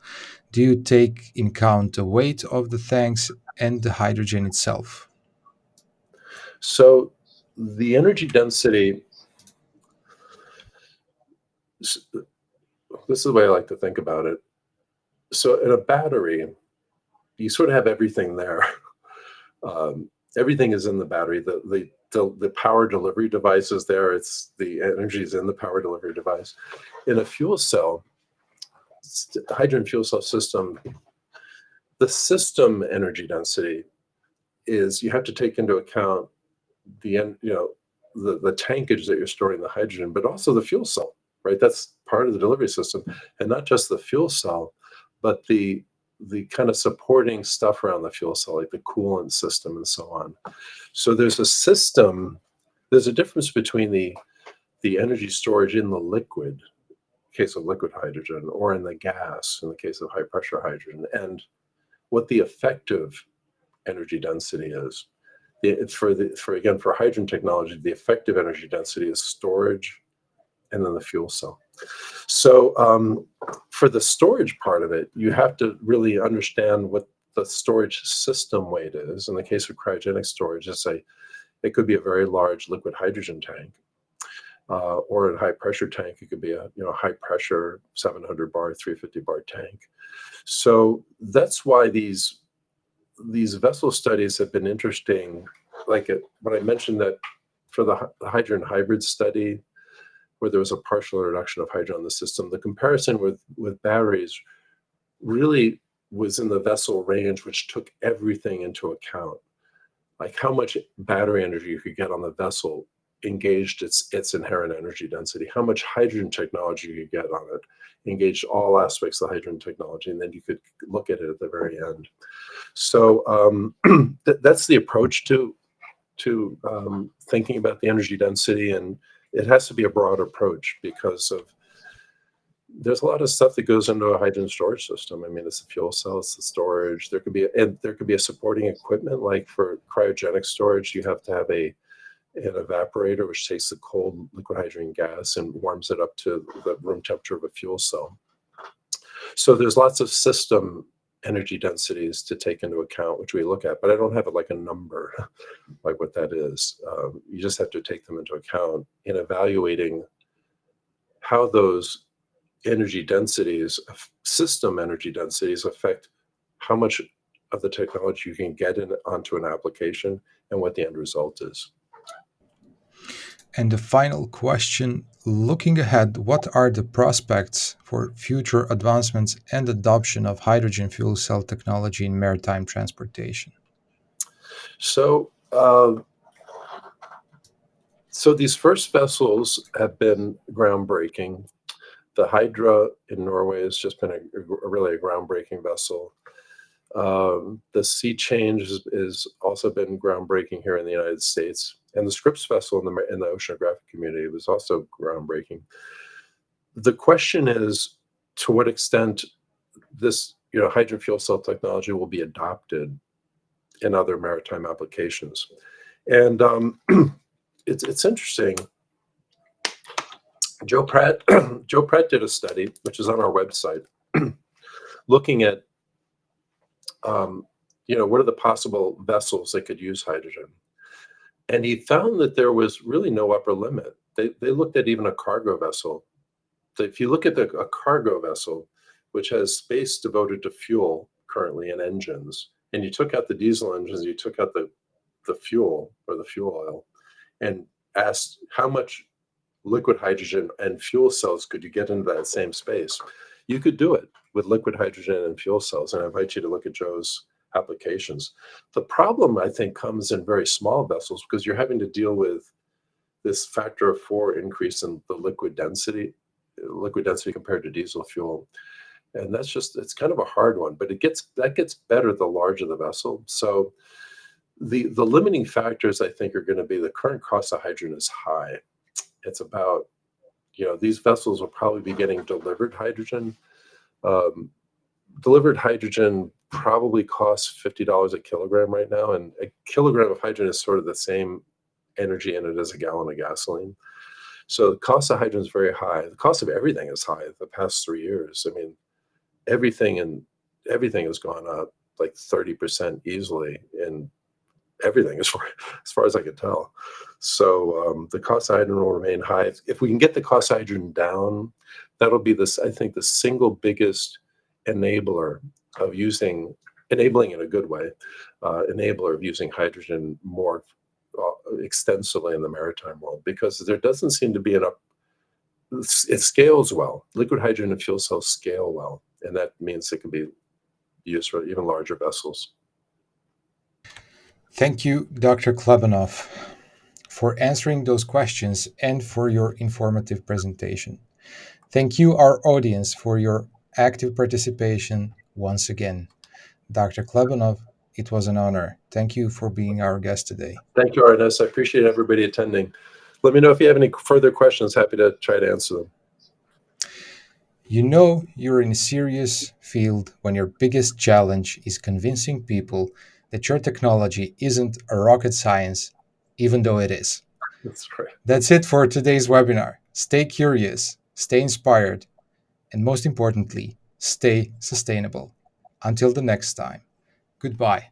Do you take in account the weight of the tanks and the hydrogen itself? So the energy density, this is the way I like to think about it. So in a battery, you sort of have everything there. Everything is in the battery. The power delivery device is there. The energy is in the power delivery device. In a fuel cell, hydrogen fuel cell system, the system energy density is, you have to take into account the tankage that you're storing the hydrogen, but also the fuel cell, right? That's part of the delivery system, and not just the fuel cell, but the kind of supporting stuff around the fuel cell, like the coolant system and so on. So there's a difference between the energy storage in the liquid, case of liquid hydrogen, or in the gas, in the case of high pressure hydrogen, and what the effective energy density is. For hydrogen technology, the effective energy density is storage and then the fuel cell. So for the storage part of it, you have to really understand what the storage system weight is. In the case of cryogenic storage, it could be a very large liquid hydrogen tank, or a high pressure tank. It could be a high pressure 700 bar, 350 bar tank. So that's why these vessel studies have been interesting. Like when I mentioned that for the hydrogen hybrid study, where there was a partial reduction of hydrogen in the system, the comparison with batteries really was in the vessel range, which took everything into account, like how much battery energy you could get on the vessel engaged its inherent energy density, how much hydrogen technology you could get on it engaged all aspects of the hydrogen technology, and then you could look at it at the very end. So that's the approach to thinking about the energy density, and it has to be a broad approach because there's a lot of stuff that goes into a hydrogen storage system. I mean, it's the fuel cell, it's the storage. There could be a supporting equipment, like for cryogenic storage, you have to have an evaporator which takes the cold liquid hydrogen gas and warms it up to the room temperature of a fuel cell. So there's lots of system energy densities to take into account, which we look at, but I don't have like a number like what that is. You just have to take them into account in evaluating how those energy densities, system energy densities, affect how much of the technology you can get onto an application and what the end result is. And the final question, looking ahead, what are the prospects for future advancements and adoption of hydrogen fuel cell technology in maritime transportation? So these first vessels have been groundbreaking. The Hydra in Norway has just been really a groundbreaking vessel. The Sea Change has also been groundbreaking here in the United States. And the Scripps vessel in the oceanographic community was also groundbreaking. The question is, to what extent this hydrogen fuel cell technology will be adopted in other maritime applications. And it's interesting. Joe Pratt Joe Pratt did a study, which is on our website, looking at what are the possible vessels that could use hydrogen. And he found that there was really no upper limit. They looked at even a cargo vessel. If you look at a cargo vessel, which has space devoted to fuel currently and engines, and you took out the diesel engines, you took out the fuel or the fuel oil, and asked how much liquid hydrogen and fuel cells could you get into that same space, you could do it with liquid hydrogen and fuel cells. And I invite you to look at Joe's applications. The problem, I think, comes in very small vessels because you're having to deal with this factor of 4 increase in the liquid density compared to diesel fuel. And it's kind of a hard one, but that gets better the larger the vessel. So the limiting factors, I think, are going to be the current cost of hydrogen is high. It's about, these vessels will probably be getting delivered hydrogen. Delivered hydrogen probably costs $50 a kilogram right now, and a kilogram of hydrogen is sort of the same energy in it as a gallon of gasoline. So the cost of hydrogen is very high. The cost of everything is high the past 3 years. I mean, everything has gone up like 30% easily, and everything as far as I can tell. So the cost of hydrogen will remain high. If we can get the cost of hydrogen down, that'll be I think, the single biggest enabler of enabling in a good way, enabler of using hydrogen more extensively in the maritime world, because there doesn't seem to be enough. It scales well. Liquid hydrogen and fuel cells scale well, and that means it can be used for even larger vessels. Thank you, Dr. Klebanoff, for answering those questions and for your informative presentation. Thank you, our audience, for your active participation once again. Dr. Klebanoff, it was an honor. Thank you for being our guest today. Thank you, Arnes. I appreciate everybody attending. Let me know if you have any further questions. Happy to try to answer them. You know you're in a serious field when your biggest challenge is convincing people that your technology isn't a rocket science, even though it is. That's right. That's it for today's webinar. Stay curious, stay inspired, and most importantly, stay sustainable. Until the next time, goodbye.